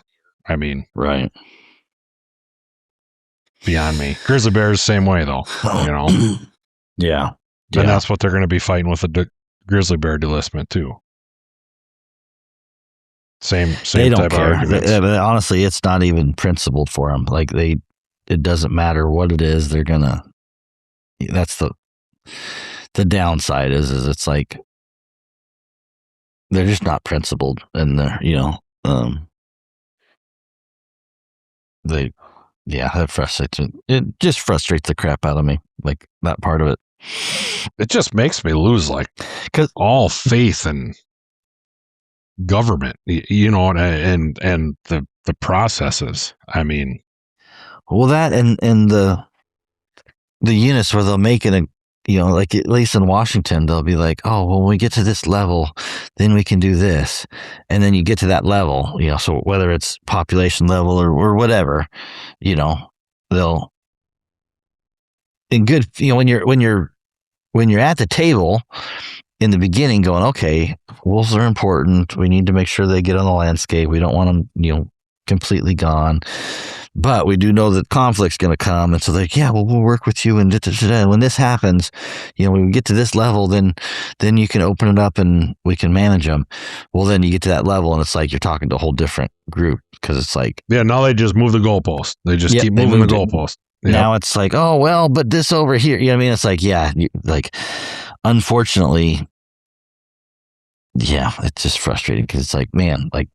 I mean, right. Beyond me. Grizzly bears, same way though, you know? Yeah. And that's what they're going to be fighting with the grizzly bear delistment too. Same they don't type care. of arguments. Honestly, it's not even principled for them. Like it doesn't matter what it is. They're gonna. That's the downside is it's like they're just not principled, and they're that frustrates me. It just frustrates the crap out of me. Like that part of it. It just makes me lose all faith in government, you know, and the processes. I mean, well, that and the units where they'll make it like at least in Washington, they'll be like, oh, well, when we get to this level, then we can do this. And then you get to that level, so whether it's population level or whatever, they'll, in good, when you're at the table in the beginning going, okay, wolves are important. We need to make sure they get on the landscape. We don't want them, completely gone. But we do know that conflict's going to come. And so they're like, yeah, well, we'll work with you. And when this happens, when we get to this level, then you can open it up and we can manage them. Well, then you get to that level and it's like you're talking to a whole different group, because it's like. Yeah, now they just move the goalpost. They just keep moving the goalpost. Yep. Now it's like, oh, well, but this over here, you know what I mean? It's like, yeah, unfortunately, yeah, it's just frustrating, because it's like, man, like,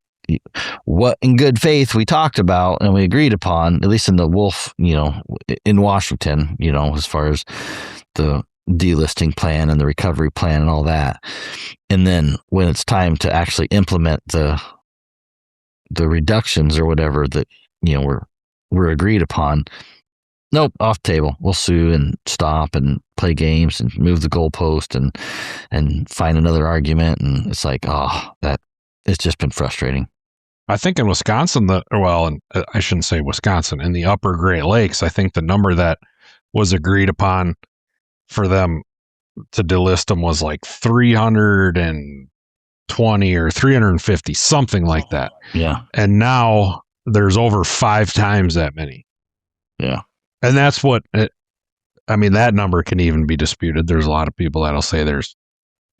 what in good faith we talked about and we agreed upon, at least in the wolf, in Washington, as far as the delisting plan and the recovery plan and all that. And then when it's time to actually implement the reductions or whatever that, we're agreed upon, nope, off table. We'll sue and stop and play games and move the goalpost and find another argument. And it's like, it's just been frustrating. I think in Wisconsin, I shouldn't say Wisconsin, in the upper Great Lakes, I think the number that was agreed upon for them to delist them was like 320 or 350, something like that. Yeah. And now there's over 5 times that many. Yeah. And that's that number can even be disputed. There's a lot of people that'll say there's,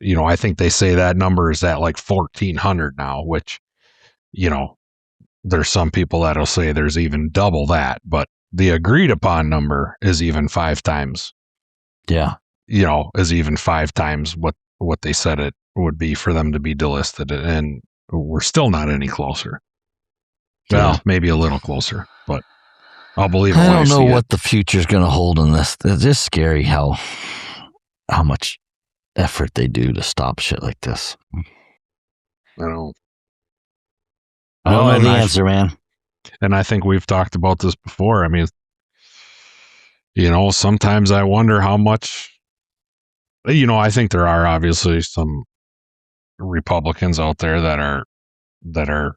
I think they say that number is at like 1,400 now, which, there's some people that'll say there's even double that, but the agreed upon number is even 5 times, Yeah. is even 5 times what they said it would be for them to be delisted. And we're still not any closer. Yeah. Well, maybe a little closer, but I'll believe it I when I don't know see what it. the future's going to hold in this. It's just scary how much effort they do to stop shit like this. I don't. I don't Oh, know and the answer, man. And I think we've talked about this before. I mean, sometimes I wonder how much. I think there are obviously some Republicans out there that are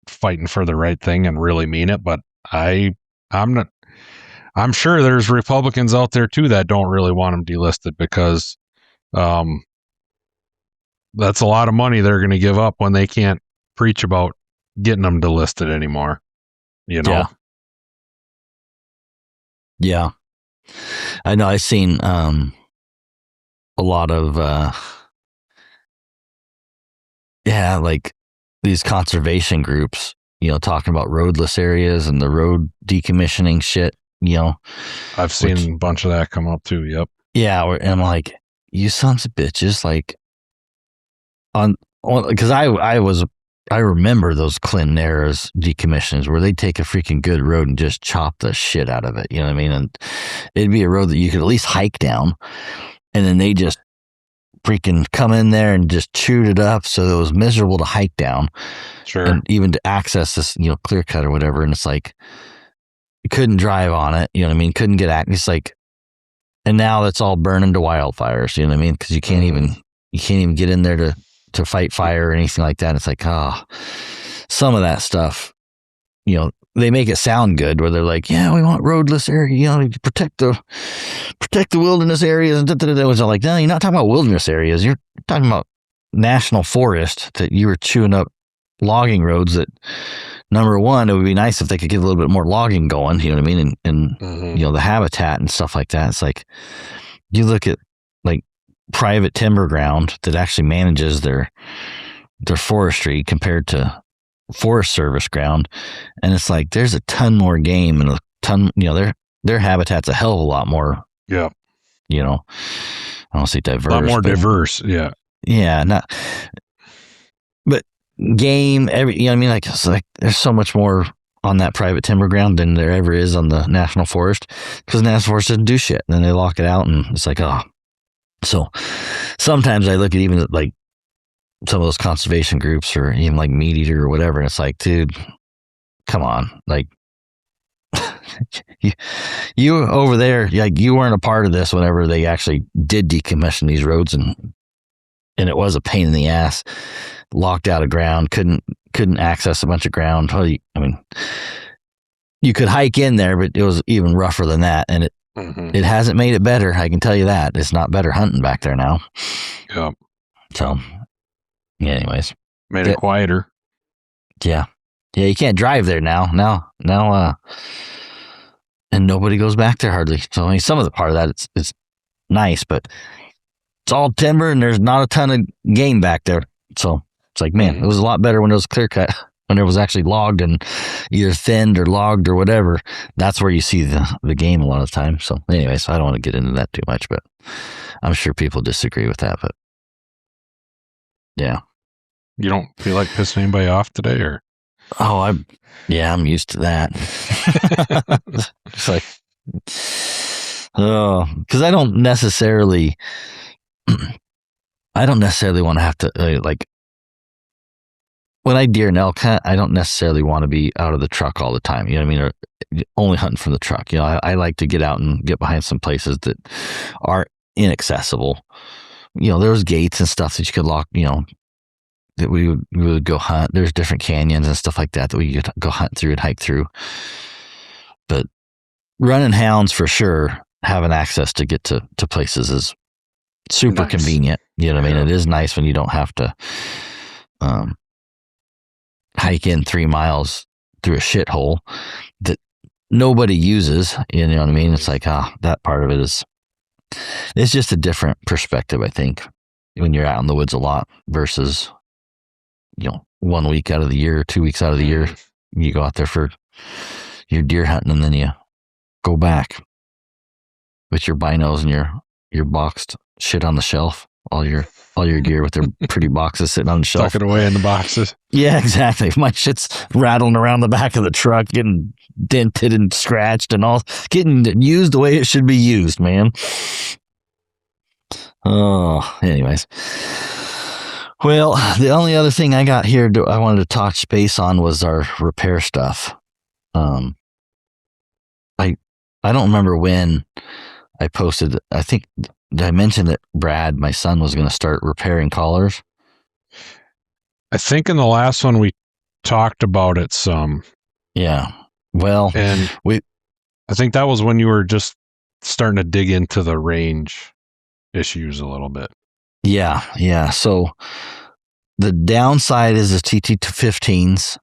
fighting for the right thing and really mean it, but I'm not. I'm sure there's Republicans out there too that don't really want them delisted because that's a lot of money they're going to give up when they can't preach about getting them delisted anymore. Yeah. I know. I've seen a lot of like these conservation groups, talking about roadless areas and the road decommissioning shit. I've seen a bunch of that come up too. Yep. Yeah, and I'm like, you sons of bitches, like because I remember those Clinton eras decommissions where they'd take a freaking good road and just chop the shit out of it. You know what I mean? And it'd be a road that you could at least hike down, and then they just freaking come in there and just chewed it up so it was miserable to hike down. Sure. And even to access this, clear cut or whatever. And it's like, you couldn't drive on it. You know what I mean? Couldn't get at. It's like, and now that's all burning to wildfires. You know what I mean? Because you can't even get in there to fight fire or anything like that. It's like, some of that stuff, they make it sound good where they're like, yeah, we want roadless area, protect the wilderness areas. And it was like, no, you're not talking about wilderness areas. You're talking about national forest that you were chewing up logging roads that, number one, it would be nice if they could get a little bit more logging going, you know what I mean? And the habitat and stuff like that. It's like, you look at like private timber ground that actually manages their forestry compared to Forest Service ground, and it's like there's a ton more game and a ton, their habitat's a hell of a lot more. Yeah. I don't say diverse. A lot more diverse. Yeah. Yeah. But game, you know what I mean? Like, it's like there's so much more on that private timber ground than there ever is on the national forest, because the national forest doesn't do shit. And then they lock it out, and it's like, So sometimes I look at even like some of those conservation groups or even like Meat Eater or whatever, and it's like, dude, come on. Like, you over there, like, you weren't a part of this whenever they actually did decommission these roads, and it was a pain in the ass, locked out of ground, couldn't access a bunch of ground. I mean, you could hike in there, but it was even rougher than that, and it hasn't made it better. I can tell you that. It's not better hunting back there now. Yeah. So, yeah, anyways. Made it quieter. Yeah. Yeah, you can't drive there now. And nobody goes back there hardly. So, I mean, some of the part of that, it's nice, but it's all timber and there's not a ton of game back there. So, it's like, man, it was a lot better when it was clear cut, when it was actually logged and either thinned or logged or whatever. That's where you see the game a lot of the time. So, anyways, I don't want to get into that too much, but I'm sure people disagree with that. But yeah. You don't feel like pissing anybody off today, or? Oh, I'm used to that. It's like, because I don't necessarily want to have to like, when I deer and elk hunt, I don't necessarily want to be out of the truck all the time. You know what I mean? Or only hunting from the truck. I like to get out and get behind some places that are inaccessible. There's gates and stuff that you could lock, that we would go hunt. There's different canyons and stuff like that we could go hunt through and hike through. But running hounds, for sure, having access to get to places is super convenient. You know what I mean? It is nice when you don't have to hike in 3 miles through a shithole that nobody uses. You know what I mean? It's like, that part of it it's just a different perspective, I think, when you're out in the woods a lot versus 1 week out of the year, 2 weeks out of the year, you go out there for your deer hunting, and then you go back with your binos and your boxed shit on the shelf, all your gear with their pretty boxes sitting on the shelf. Tuck it away in the boxes. Yeah, exactly. My shit's rattling around the back of the truck, getting dented and scratched and all, getting used the way it should be used, man. Oh, anyways. Well, the only other thing I got here I wanted to touch base on was our repair stuff. I don't remember when I posted. I think did I mention that Brad, my son, was going to start repairing collars? I think in the last one we talked about it some. Yeah. Well, and I think that was when you were just starting to dig into the range issues a little bit. Yeah. So the downside is the TT15s.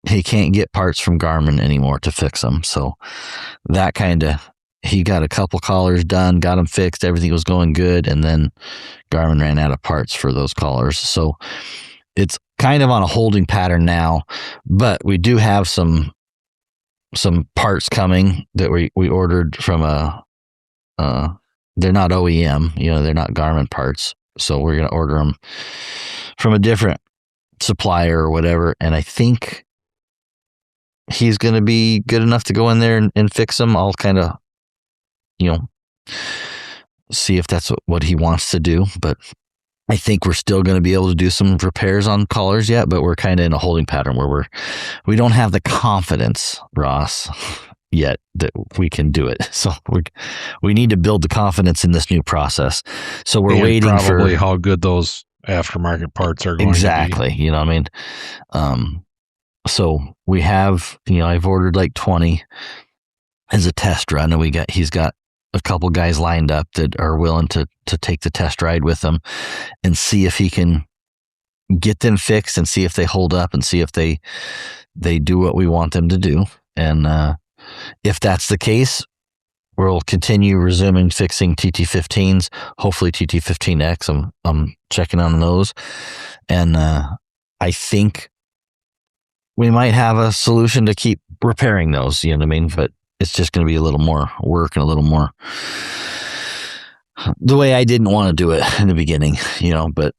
He can't get parts from Garmin anymore to fix them. So that he got a couple collars done, got them fixed. Everything was going good. And then Garmin ran out of parts for those collars. So it's kind of on a holding pattern now, but we do have some parts coming that we ordered from they're not OEM, they're not Garmin parts. So we're going to order them from a different supplier or whatever. And I think he's going to be good enough to go in there and fix them. I'll kind of, see if that's what he wants to do. But I think we're still going to be able to do some repairs on collars yet, but we're kind of in a holding pattern where we don't have the confidence, Ross, yet that we can do it. So we need to build the confidence in this new process. So we're waiting probably how good those aftermarket parts are going exactly, to be. You know what I mean? So we have, I've ordered like 20 as a test run, and he's got a couple guys lined up that are willing to take the test ride with him and see if he can get them fixed and see if they hold up and see if they do what we want them to do. And if that's the case, we'll continue resuming fixing TT15s, hopefully TT15X. I'm checking on those. And I think we might have a solution to keep repairing those, you know what I mean? But it's just going to be a little more work and a little more the way I didn't want to do it in the beginning, but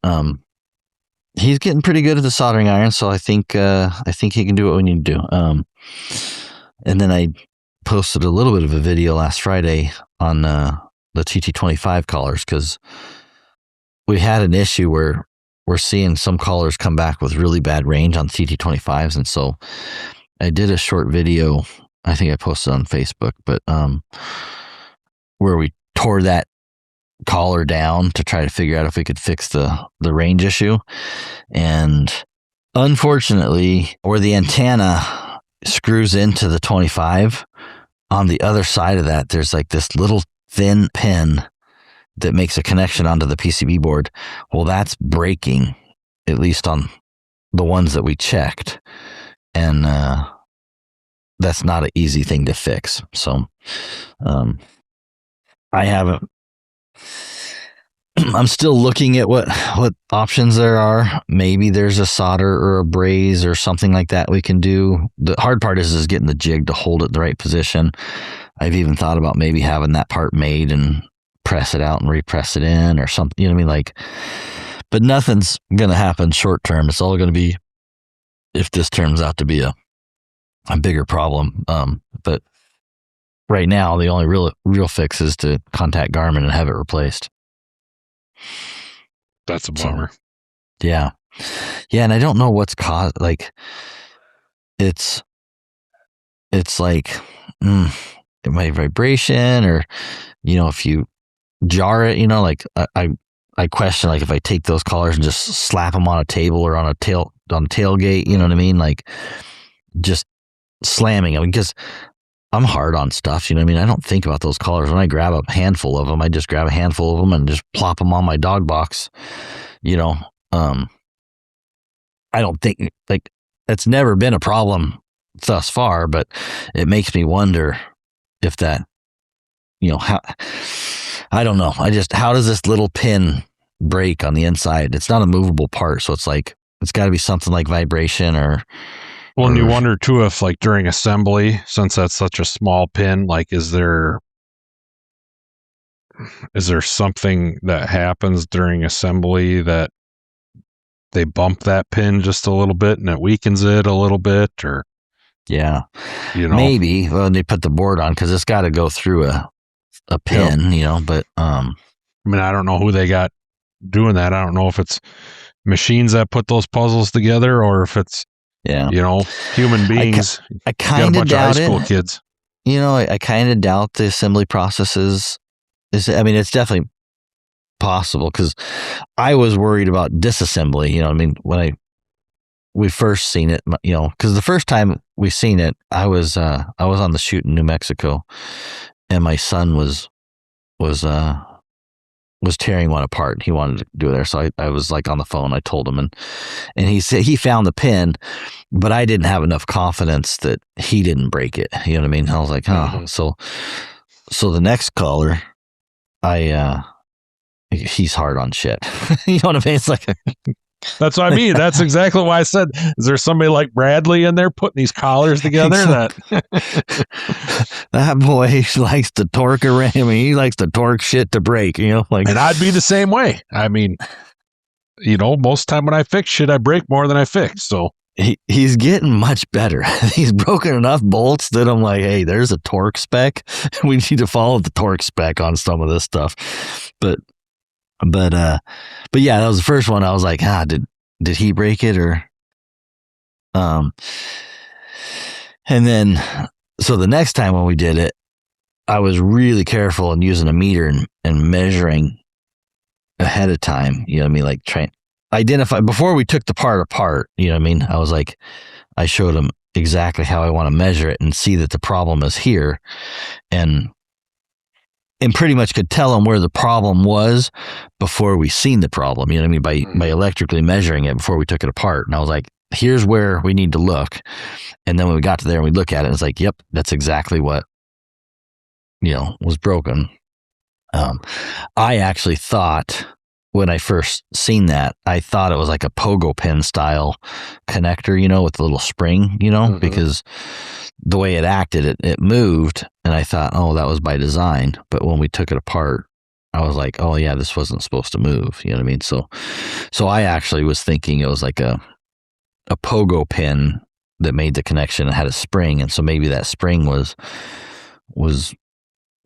he's getting pretty good at the soldering iron. So I think he can do what we need to do. And then I posted a little bit of a video last Friday on the TT25 collars, because we had an issue where we're seeing some collars come back with really bad range on TT25s. And so I did a short video, I think I posted on Facebook, but where we tore that collar down to try to figure out if we could fix the range issue. And unfortunately, where the antenna screws into the 25, on the other side of that, there's like this little thin pin that makes a connection onto the PCB board. Well, that's breaking, at least on the ones that we checked. And that's not an easy thing to fix. So I'm still looking at what options there are. Maybe there's a solder or a braze or something like that we can do. The hard part is getting the jig to hold it in the right position. I've even thought about maybe having that part made and press it out and repress it in or something, you know what I mean? Like, but nothing's going to happen short term. It's all going to be, if this turns out to be a bigger problem. But right now, the only real fix is to contact Garmin and have it replaced. That's a bummer. So, yeah. And I don't know what's caused. Like, it's like it might vibration, or if you jar it, like I question, like, if I take those collars and just slap them on a table or on a tailgate, you know what I mean? Like, just slamming them, because I'm hard on stuff, you know what I mean? I don't think about those collars. When I grab a handful of them, I just grab a handful of them and just plop them on my dog box, I don't think, like, it's never been a problem thus far, but it makes me wonder if that, how, I don't know. How does this little pin break on the inside? It's not a movable part. So it's like, it's got to be something like vibration or Well, and you wonder too if, like, during assembly, since that's such a small pin, like, is there something that happens during assembly that they bump that pin just a little bit and it weakens it a little bit, or yeah, you know? maybe when they put the board on, because it's got to go through a pin, you know. But I mean, I don't know who they got doing that. I don't know if it's machines that put those puzzles together or if it's, yeah, you know, human beings. I You got a kind of bunch of high doubt school it. kids. You know, I kind of doubt the assembly processes. I mean, it's definitely possible because I was worried about disassembly. You know, I mean, when we first seen it, you know, because the first time we seen it, I was on the shoot in New Mexico, and my son was tearing one apart. He wanted to do it there, so I was like on the phone. I told him, and he said he found the pin, but I didn't have enough confidence that he didn't break it. You know what I mean? I was like, oh, so the next caller, he's hard on shit. You know what I mean? It's like, that's what I mean. That's exactly why I said, is there somebody like Bradley in there putting these collars together? That boy likes to torque around. I mean, he likes to torque shit to break, you know, like, and I'd be the same way. I mean, you know, most time when I fix shit, I break more than I fix. So he's getting much better. He's broken enough bolts that I'm like, hey, there's a torque spec. We need to follow the torque spec on some of this stuff. But yeah, that was the first one. I was like, did he break it or, and then, so the next time when we did it, I was really careful in using a meter and measuring ahead of time. You know what I mean? Like trying identify before we took the part apart. You know what I mean? I was like, I showed him exactly how I want to measure it and see that the problem is here, and pretty much could tell him where the problem was before we seen the problem. You know what I mean? By electrically measuring it before we took it apart. And I was like, here's where we need to look. And then when we got to there and we look at it, it's like, yep, that's exactly what, you know, was broken. I actually thought when I first seen that, I thought it was like a pogo pin style connector, you know, with the little spring, you know, because the way it acted, it moved, and I thought, oh, that was by design. But when we took it apart, I was like, oh yeah, this wasn't supposed to move. You know what I mean? So I actually was thinking it was like a pogo pin that made the connection and had a spring, and so maybe that spring was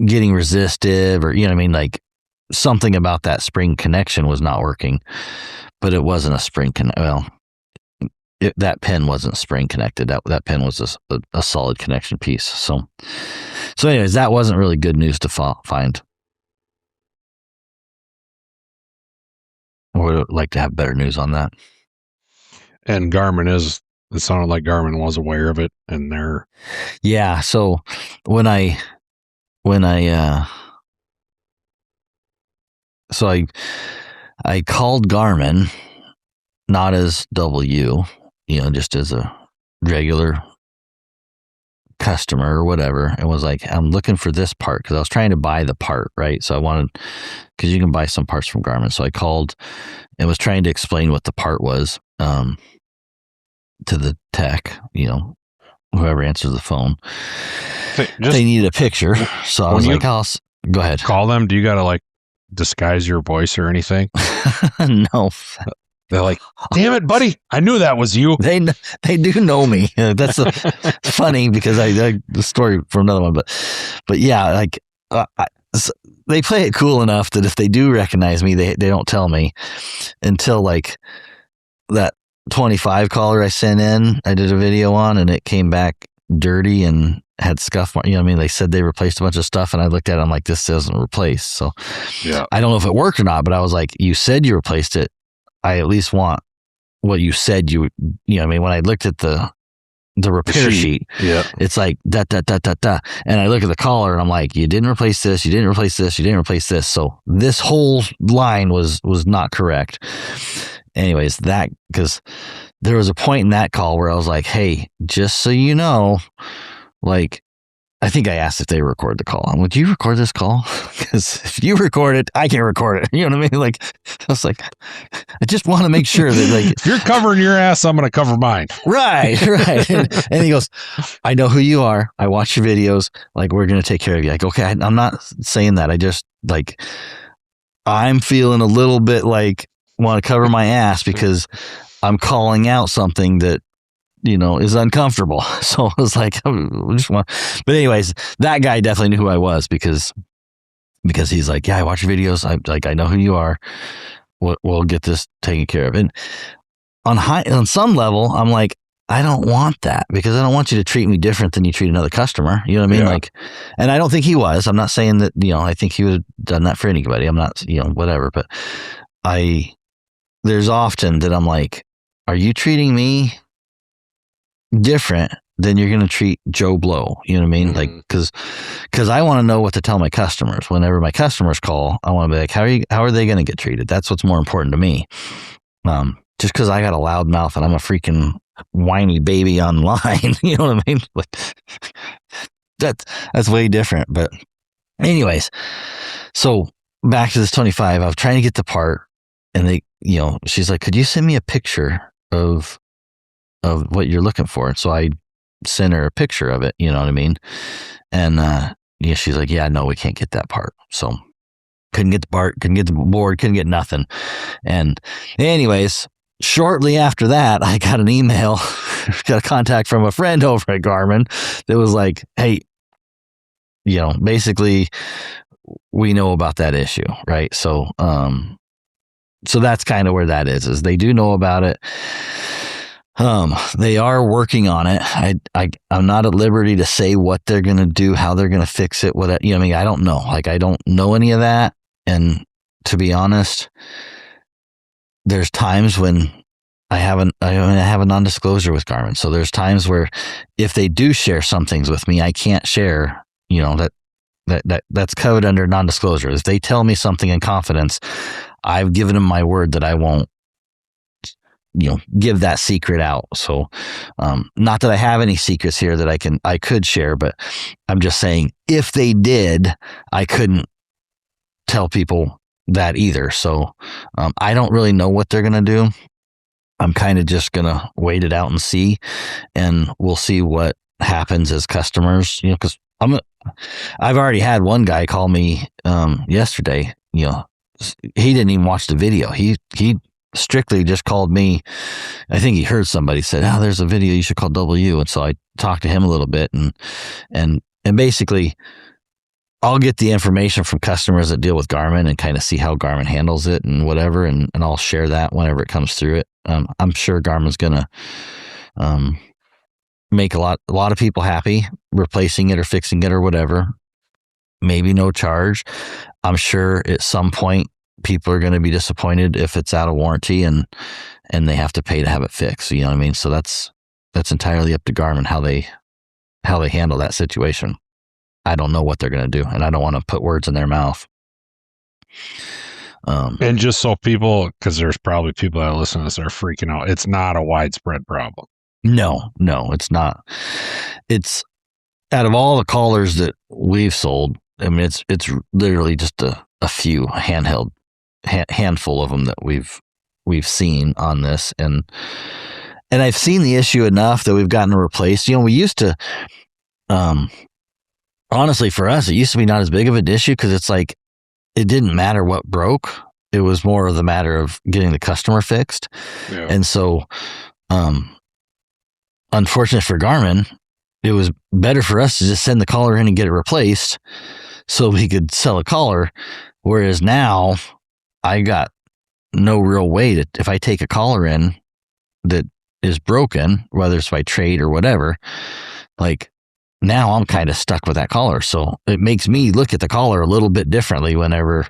getting resistive, or you know what I mean, like something about that spring connection was not working. But it wasn't a spring that pin wasn't spring connected. That pin was a solid connection piece. So anyways, that wasn't really good news to find. I would like to have better news on that. And it sounded like Garmin was aware of it, and they're, yeah. So when I called Garmin, not as W, you know, just as a regular customer or whatever, and was like, I'm looking for this part, because I was trying to buy the part, right? So I wanted, because you can buy some parts from Garmin. So I called and was trying to explain what the part was to the tech, you know, whoever answers the phone. They needed a picture. So I was like, go ahead. Call them. Do you got to like disguise your voice or anything? No. They're like, damn it, buddy, I knew that was you. They do know me. That's funny, because the story from another one, but yeah, like they play it cool enough that if they do recognize me, they don't tell me until like that 25 caller I sent in. I did a video on, and it came back dirty and had scuff mark. You know what I mean? They said they replaced a bunch of stuff, and I looked at it. I'm like, this doesn't replace. So yeah, I don't know if it worked or not, but I was like, you said you replaced it. I at least want what you said you know what I mean? When I looked at the repair sheet, yeah, it's like da. And I look at the caller and I'm like, you didn't replace this, you didn't replace this, you didn't replace this. So this whole line was not correct. Anyways, because there was a point in that call where I was like, hey, just so you know, like, I think I asked if they record the call. I'm like, do you record this call? Because if you record it, I can record it. You know what I mean? Like, I was like, I just want to make sure that, like, if you're covering your ass, I'm going to cover mine. Right. And he goes, I know who you are. I watch your videos. Like, we're going to take care of you. Like, okay, I'm not saying that. I just, like, I'm feeling a little bit like want to cover my ass because I'm calling out something that, is uncomfortable. So I was like, I just want, but anyways, that guy definitely knew who I was because he's like, yeah, I watch your videos. I know who you are. We'll get this taken care of. And on some level, I'm like, I don't want that because I don't want you to treat me different than you treat another customer. You know what I mean? Yeah. Like, and I don't think he was. I'm not saying that, I think he would have done that for anybody. I'm not, whatever. But there's often that I'm like, are you treating me different than you're going to treat Joe Blow? You know what I mean? Like, because I want to know what to tell my customers. Whenever my customers call, I want to be like, how are they going to get treated? That's what's more important to me. Just because I got a loud mouth and I'm a freaking whiny baby online, you know what I mean? Like, that's way different. But anyways, so back to this 25, I was trying to get the part, and she's like, could you send me a picture of what you're looking for? So I sent her a picture of it, you know what I mean? And she's like, yeah, no, we can't get that part. So couldn't get the part, couldn't get the board, couldn't get nothing. And anyways, shortly after that, I got an email, got a contact from a friend over at Garmin that was like, hey, basically we know about that issue, right? So so that's kind of where that is they do know about it. They are working on it. I'm not at liberty to say what they're going to do, how they're going to fix it. What, I mean, I don't know. Like, I don't know any of that. And to be honest, there's times when I have a non-disclosure with Garmin. So there's times where if they do share some things with me, I can't share, that's covered under non-disclosure. If they tell me something in confidence, I've given them my word that I won't, give that secret out. So, not that I have any secrets here that I could share, but I'm just saying if they did, I couldn't tell people that either. So, I don't really know what they're going to do. I'm kind of just going to wait it out and see, and we'll see what happens as customers, because I've already had one guy call me, yesterday, he didn't even watch the video. He strictly just called me. I think he heard somebody said, "Oh, there's a video. You should call W." And so I talked to him a little bit, and basically, I'll get the information from customers that deal with Garmin and kind of see how Garmin handles it and whatever, and I'll share that whenever it comes through it. I'm sure Garmin's gonna make a lot of people happy, replacing it or fixing it or whatever. Maybe no charge. I'm sure at some point people are going to be disappointed if it's out of warranty and they have to pay to have it fixed. You know what I mean? So that's entirely up to Garmin how they handle that situation. I don't know what they're going to do, and I don't want to put words in their mouth. And just so people, because there's probably people that listen to this are freaking out, it's not a widespread problem. No, it's not. It's out of all the collars that we've sold, I mean, it's literally just a few handful of them that we've seen on this, and I've seen the issue enough that we've gotten it replaced. We used to, honestly, for us, it used to be not as big of an issue because it's like it didn't matter what broke. It was more of the matter of getting the customer fixed. Yeah. And so, unfortunate for Garmin, it was better for us to just send the collar in and get it replaced so we could sell a collar. Whereas now I got no real way to, if I take a collar in that is broken, whether it's by trade or whatever, like now I'm kind of stuck with that collar. So it makes me look at the collar a little bit differently whenever,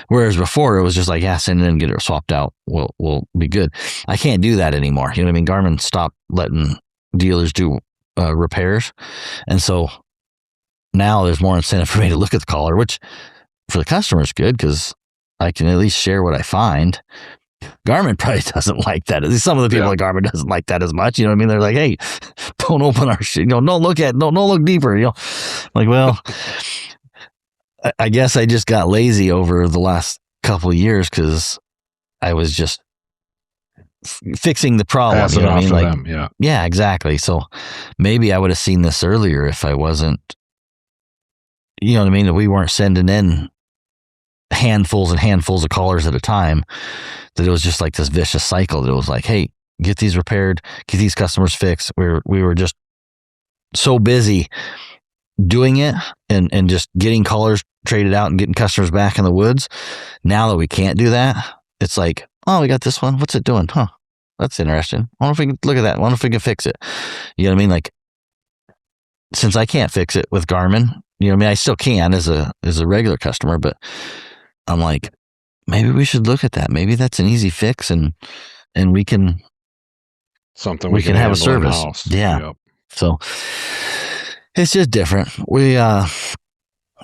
whereas before it was just like, yeah, send it in and get it swapped out. We'll be good. I can't do that anymore. You know what I mean? Garmin stopped letting dealers do repairs. And so now there's more incentive for me to look at the collar, which for the customer is good because I can at least share what I find. Garmin probably doesn't like that. Some of the people at Garmin doesn't like that as much. You know what I mean? They're like, hey, don't open our shit. Don't look deeper. Like, well, I guess I just got lazy over the last couple of years because I was just fixing the problem. Pass it off to them. Yeah, exactly. So maybe I would have seen this earlier if I wasn't, you know what I mean? That we weren't sending in handfuls and handfuls of callers at a time, that it was just like this vicious cycle that it was like, hey, get these repaired, get these customers fixed. We were just so busy doing it and just getting callers traded out and getting customers back in the woods. Now that we can't do that, it's like, oh, we got this one. What's it doing? Huh. That's interesting. I wonder if we can look at that. I wonder if we can fix it. You know what I mean? Like, since I can't fix it with Garmin, you know what I mean? I still can as a regular customer, but I'm like, maybe we should look at that. Maybe that's an easy fix and we can we can have a service. Yeah. Yep. So it's just different. We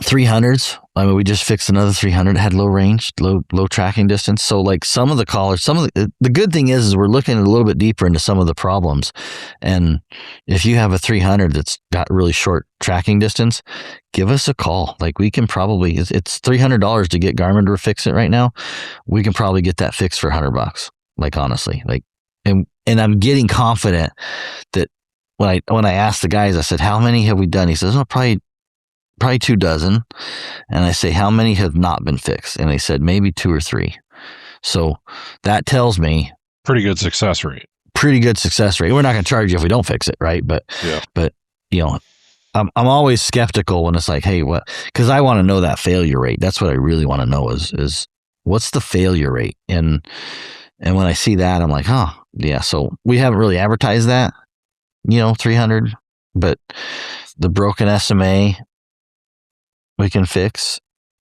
300s. I mean, we just fixed another 300. Had low range, low tracking distance. So like some of the callers, the good thing is we're looking a little bit deeper into some of the problems. And if you have a 300 that's got really short tracking distance, give us a call. Like we can probably, it's $300 to get Garmin to fix it right now. We can probably get that fixed for $100. Like honestly, like, and I'm getting confident that when I asked the guys, I said, how many have we done? He says, oh, probably 24. And I say, how many have not been fixed? And they said maybe 2 or 3. So that tells me pretty good success rate. We're not going to charge you if we don't fix it, right? But you know, I'm always skeptical when it's like, hey, what? Because I want to know that failure rate. That's what I really want to know is what's the failure rate? And when I see that, I'm like, oh yeah. So we haven't really advertised that, 300, but the broken SMA we can fix.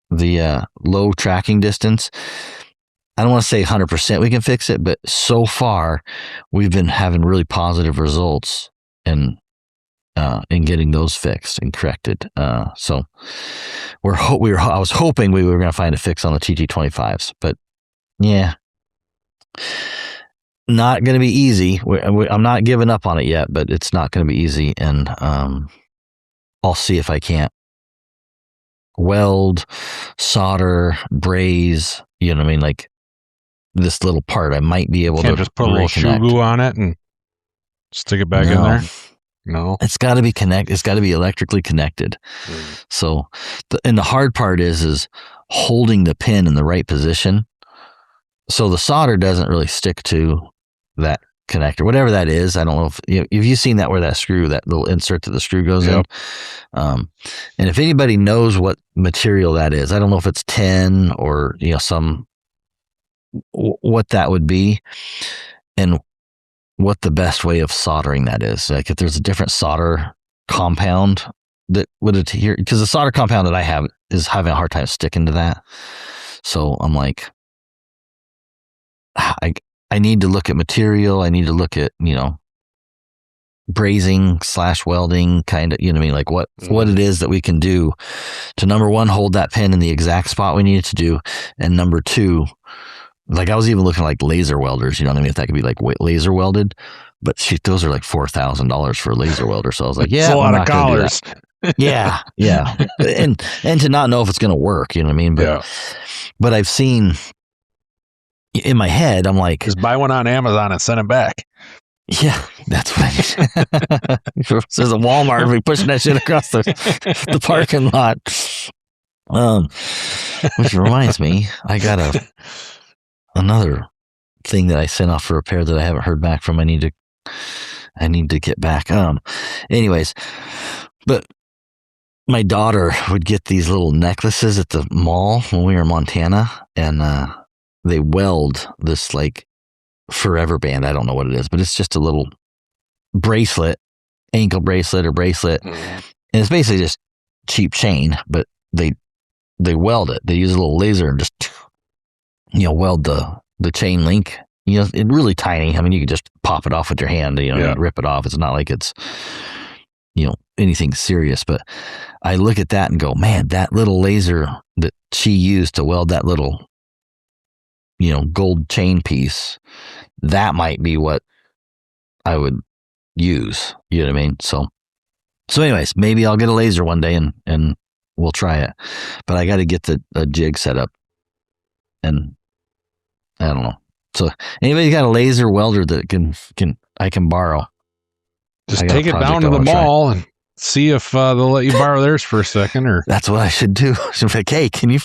The low tracking distance, I don't want to say 100% we can fix it, but so far we've been having really positive results in getting those fixed and corrected. So I was hoping we were going to find a fix on the TT25s, but yeah, not going to be easy. I'm not giving up on it yet, but it's not going to be easy. And I'll see if I can't weld, solder, braze, you know what I mean? Like this little part, I might be able to just put a little shoe glue on it and stick it back in there. No, it's got to be connected. It's got to be electrically connected. So, the hard part is holding the pin in the right position. So the solder doesn't really stick to that connector, whatever that is. I don't know if you've seen that, where that little insert that the screw goes in. And if anybody knows what material that is, I don't know if it's tin or what that would be, and what the best way of soldering that is. Like if there's a different solder compound that would adhere, because the solder compound that I have is having a hard time sticking to that. So I'm like, I need to look at material. I need to look at, brazing / welding kind of, you know what I mean? Like what it is that we can do to, number one, hold that pin in the exact spot we need it to do. And number two, like I was even looking like laser welders, you know what I mean? If that could be like laser welded, but those are like $4,000 for a laser welder. So I was like, yeah, it's a lot of collars. Yeah. and to not know if it's going to work, you know what I mean? But I've seen in my head, I'm like, just buy one on Amazon and send them back. Yeah, that's what I need. There's a Walmart, we pushing that shit across the parking lot. Which reminds me, I got another thing that I sent off for repair that I haven't heard back from. I need to get back. Anyways, but my daughter would get these little necklaces at the mall when we were in Montana, and they weld this like forever band. I don't know what it is, but it's just a little bracelet, ankle bracelet or bracelet. And it's basically just cheap chain, but they weld it. They use a little laser and just, weld the chain link. It's really tiny. I mean, you could just pop it off with your hand, rip it off. It's not like it's, anything serious, but I look at that and go, man, that little laser that she used to weld that little gold chain piece, that might be what I would use. You know what I mean? So anyways, maybe I'll get a laser one day and we'll try it. But I got to get the jig set up, and I don't know. So anybody got a laser welder that I can borrow? Just take it down to the mall and see if they'll let you borrow theirs for a second. Or that's what I should do. So like, hey, can you?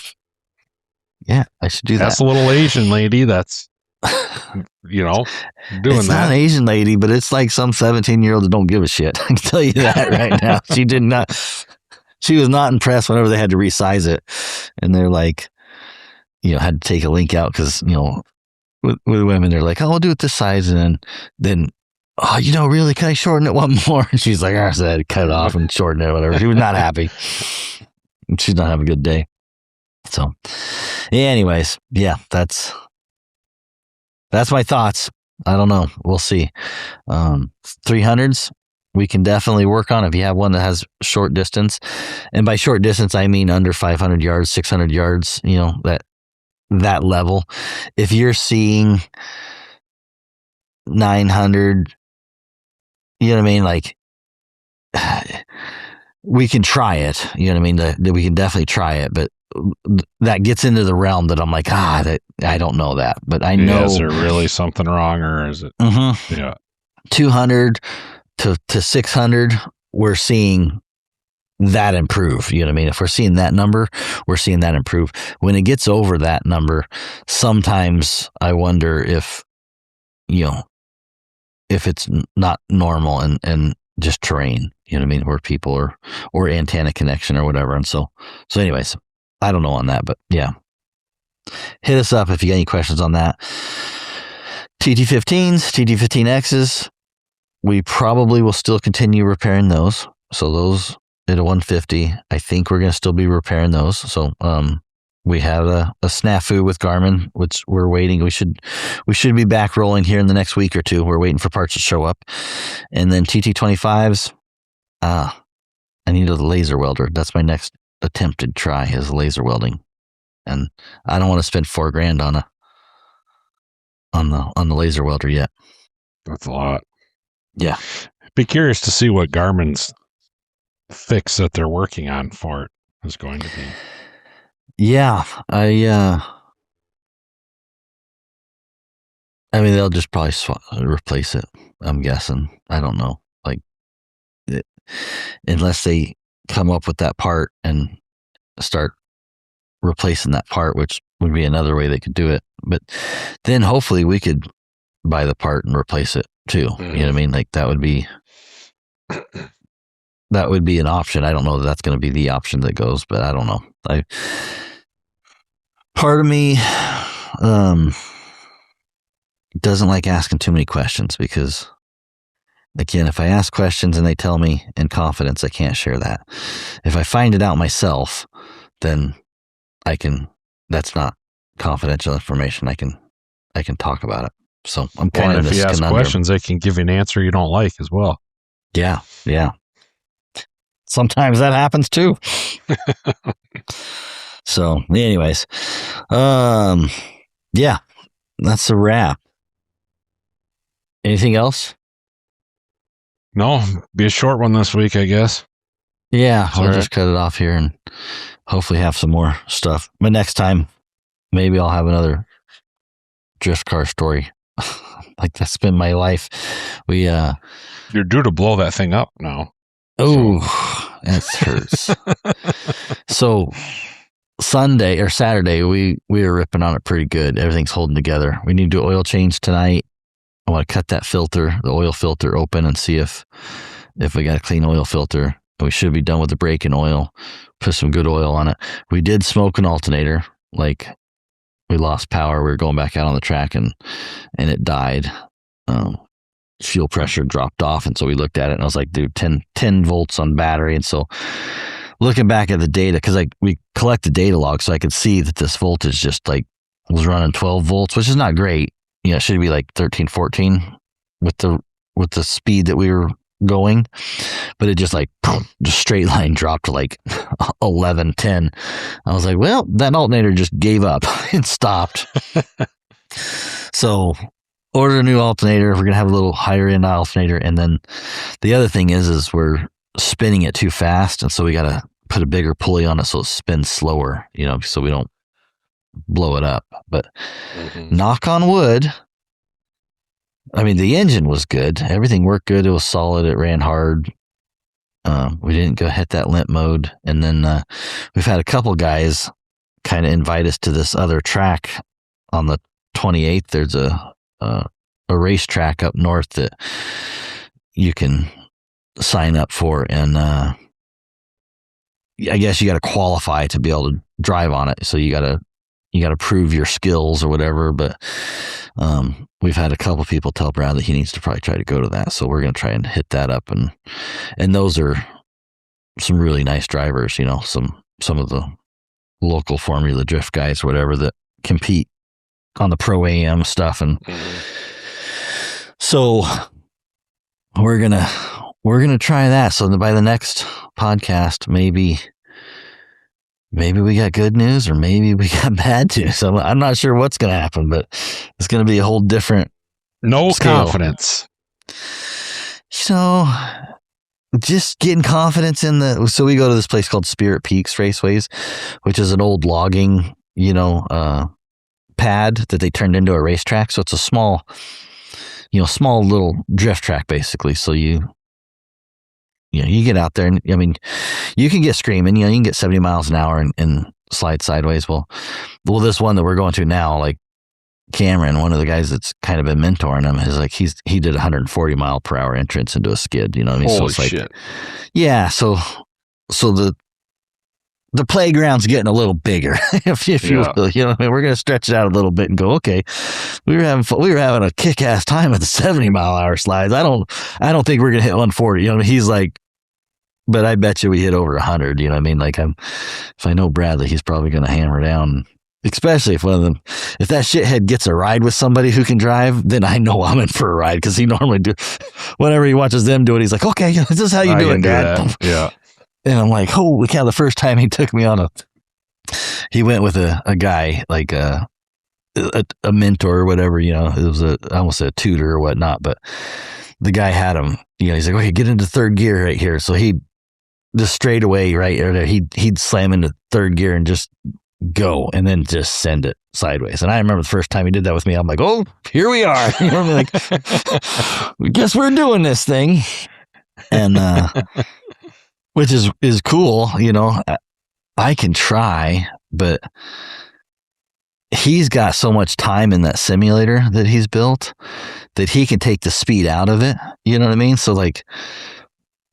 Yeah, I should do that. That's a little Asian lady. That's doing it's not an Asian lady, but it's like some 17-year-old that don't give a shit. I can tell you that right now. She was not impressed whenever they had to resize it, and they're like, had to take a link out because with women they're like, oh, I'll do it this size, and then oh, really, can I shorten it one more? And she's like, I said, cut it off and shorten it, whatever. She was not happy. She's not having a good day. So, anyways, yeah, that's my thoughts. I don't know. We'll see. 300s, we can definitely work on if you have one that has short distance. And by short distance, I mean under 500 yards, 600 yards, that level. If you're seeing 900, you know what I mean? Like, we can try it. You know what I mean? We can definitely try it, but that gets into the realm that I'm like, that I don't know that, but I know. Is there really something wrong, or is it? Mm-hmm. Yeah. 200 to 600, we're seeing that improve. You know what I mean? If we're seeing that number, we're seeing that improve. When it gets over that number, sometimes I wonder if it's not normal and just terrain, you know what I mean, where people or antenna connection or whatever. And so anyways, I don't know on that, but yeah, hit us up if you got any questions on that. TT15s, TT15Xs, we probably will still continue repairing those. So those at a 150, I think we're going to still be repairing those. So we have a snafu with Garmin, which we're waiting. We should be back rolling here in the next week or two. We're waiting for parts to show up. And then TT25s, I need a laser welder. That's my next attempted try, is laser welding. And I don't want to spend $4,000 on the laser welder yet. That's a lot. Yeah. Be curious to see what Garmin's fix that they're working on for it is going to be. Yeah, I mean, they'll just probably replace it, I'm guessing. I don't know. Like, unless they come up with that part and start replacing that part, which would be another way they could do it. But then hopefully we could buy the part and replace it too. You know what I mean? Like, that would be an option. I don't know that that's going to be the option that goes, but I don't know. Part of me doesn't like asking too many questions because, again, if I ask questions and they tell me in confidence, I can't share that. If I find it out myself, then that's not confidential information. I can talk about it. So I'm kind of in this conundrum. If you ask questions, they can give you an answer you don't like as well. Yeah. Sometimes that happens too. So, anyways, yeah, that's a wrap. Anything else? No, be a short one this week, I guess. Yeah, I'll just cut it off here and hopefully have some more stuff. But next time, maybe I'll have another drift car story. Like, that's been my life. You're due to blow that thing up now. Oh, that hurts. So Sunday or Saturday, we were ripping on it pretty good. Everything's holding together. We need to do oil change tonight. I want to cut that filter, the oil filter, open and see if we got a clean oil filter. We should be done with the brake and oil. Put some good oil on it. We did smoke an alternator. Like, we lost power. We were going back out on the track and it died. Fuel pressure dropped off, and so we looked at it and I was like, dude, 10 volts on battery. And so looking back at the data, because we collect the data log, so I could see that this voltage just like was running 12 volts, which is not great. It should be like 13, 14 with the speed that we were going, but it just like just straight line dropped to like 11, 10. I was like, well, that alternator just gave up and stopped. So ordered a new alternator. We're gonna have a little higher end alternator, and then the other thing is we're spinning it too fast, and so we gotta put a bigger pulley on it so it spins slower, so we don't blow it up. But knock on wood, I mean, the engine was good. Everything worked good. It was solid. It ran hard. We didn't go hit that limp mode. And then we've had a couple guys kind of invite us to this other track on the 28th. There's a racetrack up north that you can sign up for, and I guess you got to qualify to be able to drive on it. So you got to prove your skills or whatever. But we've had a couple people tell Brad that he needs to probably try to go to that. So we're going to try and hit that up, and those are some really nice drivers. Some of the local Formula Drift guys, or whatever, that compete on the Pro AM stuff, and so we're gonna try that. So by the next podcast, maybe we got good news, or maybe we got bad news. So I'm not sure what's gonna happen, but it's gonna be a whole different scale. Confidence. So just getting confidence so we go to this place called Spirit Peaks Raceways, which is an old logging, pad that they turned into a racetrack. So it's a small little drift track, basically. So you get out there, and I mean, you can get screaming, you can get 70 miles an hour and slide sideways. Well, this one that we're going to now, like Cameron, one of the guys that's kind of been mentoring him, is like, he did 140 mile per hour entrance into a skid, what I mean? Holy so it's like, shit. Yeah. So the playground's getting a little bigger, if you will. What I mean? We're going to stretch it out a little bit and go, okay, we were having a kick-ass time at the 70 mile hour slides. I don't think we're going to hit 140. He's like, but I bet you we hit over 100. You know what I mean? Like, if I know Bradley, he's probably going to hammer down. Especially if if that shithead gets a ride with somebody who can drive, then I know I'm in for a ride, because he normally whenever he watches them do it, he's like, okay, this is how you do it, Dad. Yeah. And I'm like, holy cow! The first time he took me on he went with a guy, like a mentor or whatever. It was I almost said a tutor or whatnot, but the guy had him. He's like, okay, get into third gear right here. So he just straight away right there, he'd slam into third gear and just go, and then just send it sideways. And I remember the first time he did that with me, I'm like, oh, here we are. Like, I guess we're doing this thing, and which is cool. I can try, but he's got so much time in that simulator that he's built that he can take the speed out of it. You know what I mean? So like,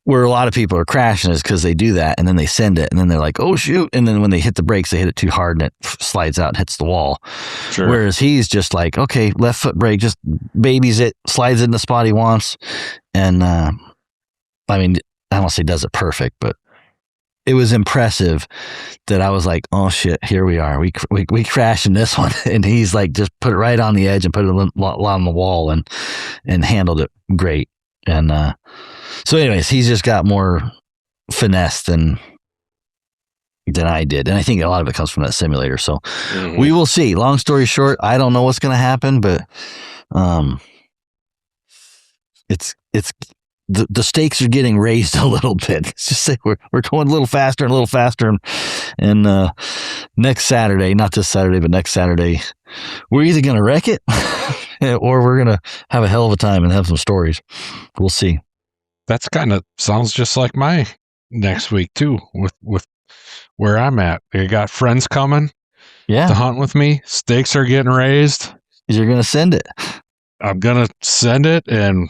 where a lot of people are crashing is because they do that, and then they send it, and then they're like, oh shoot, and then when they hit the brakes, they hit it too hard and it slides out and hits the wall. Sure. Whereas he's just like, okay, left foot brake, just babies it, slides it in the spot he wants. And I mean, I don't say does it perfect, but it was impressive that I was like, oh shit, here we are. We crashed in this one. And he's like, just put it right on the edge and put it on the wall and handled it great. And so anyways, he's just got more finesse than I did. And I think a lot of it comes from that simulator. So we will see. Long story short, I don't know what's going to happen, but it's the stakes are getting raised a little bit. It's just say we're going a little faster and a little faster. And next Saturday, not this Saturday, but next Saturday, we're either going to wreck it or we're going to have a hell of a time and have some stories. We'll see. That's kind of sounds just like my next week too, with where I'm at. I got friends coming to hunt with me. Stakes are getting raised. You're going to send it. I'm going to send it, and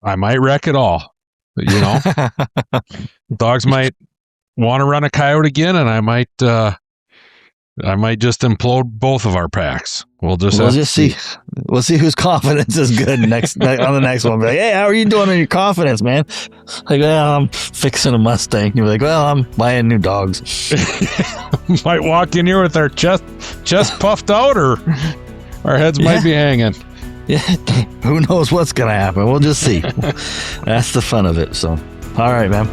I might wreck it all. Dogs might want to run a coyote again, and I might just implode both of our packs. We'll just see. We'll see whose confidence is good on the next one. Be like, hey, how are you doing on your confidence, man? Like, well, I'm fixing a Mustang. You're like, well, I'm buying new dogs. Might walk in here with our chest puffed out, or our heads might be hanging. Yeah, who knows what's gonna happen? We'll just see. That's the fun of it. So, all right, man.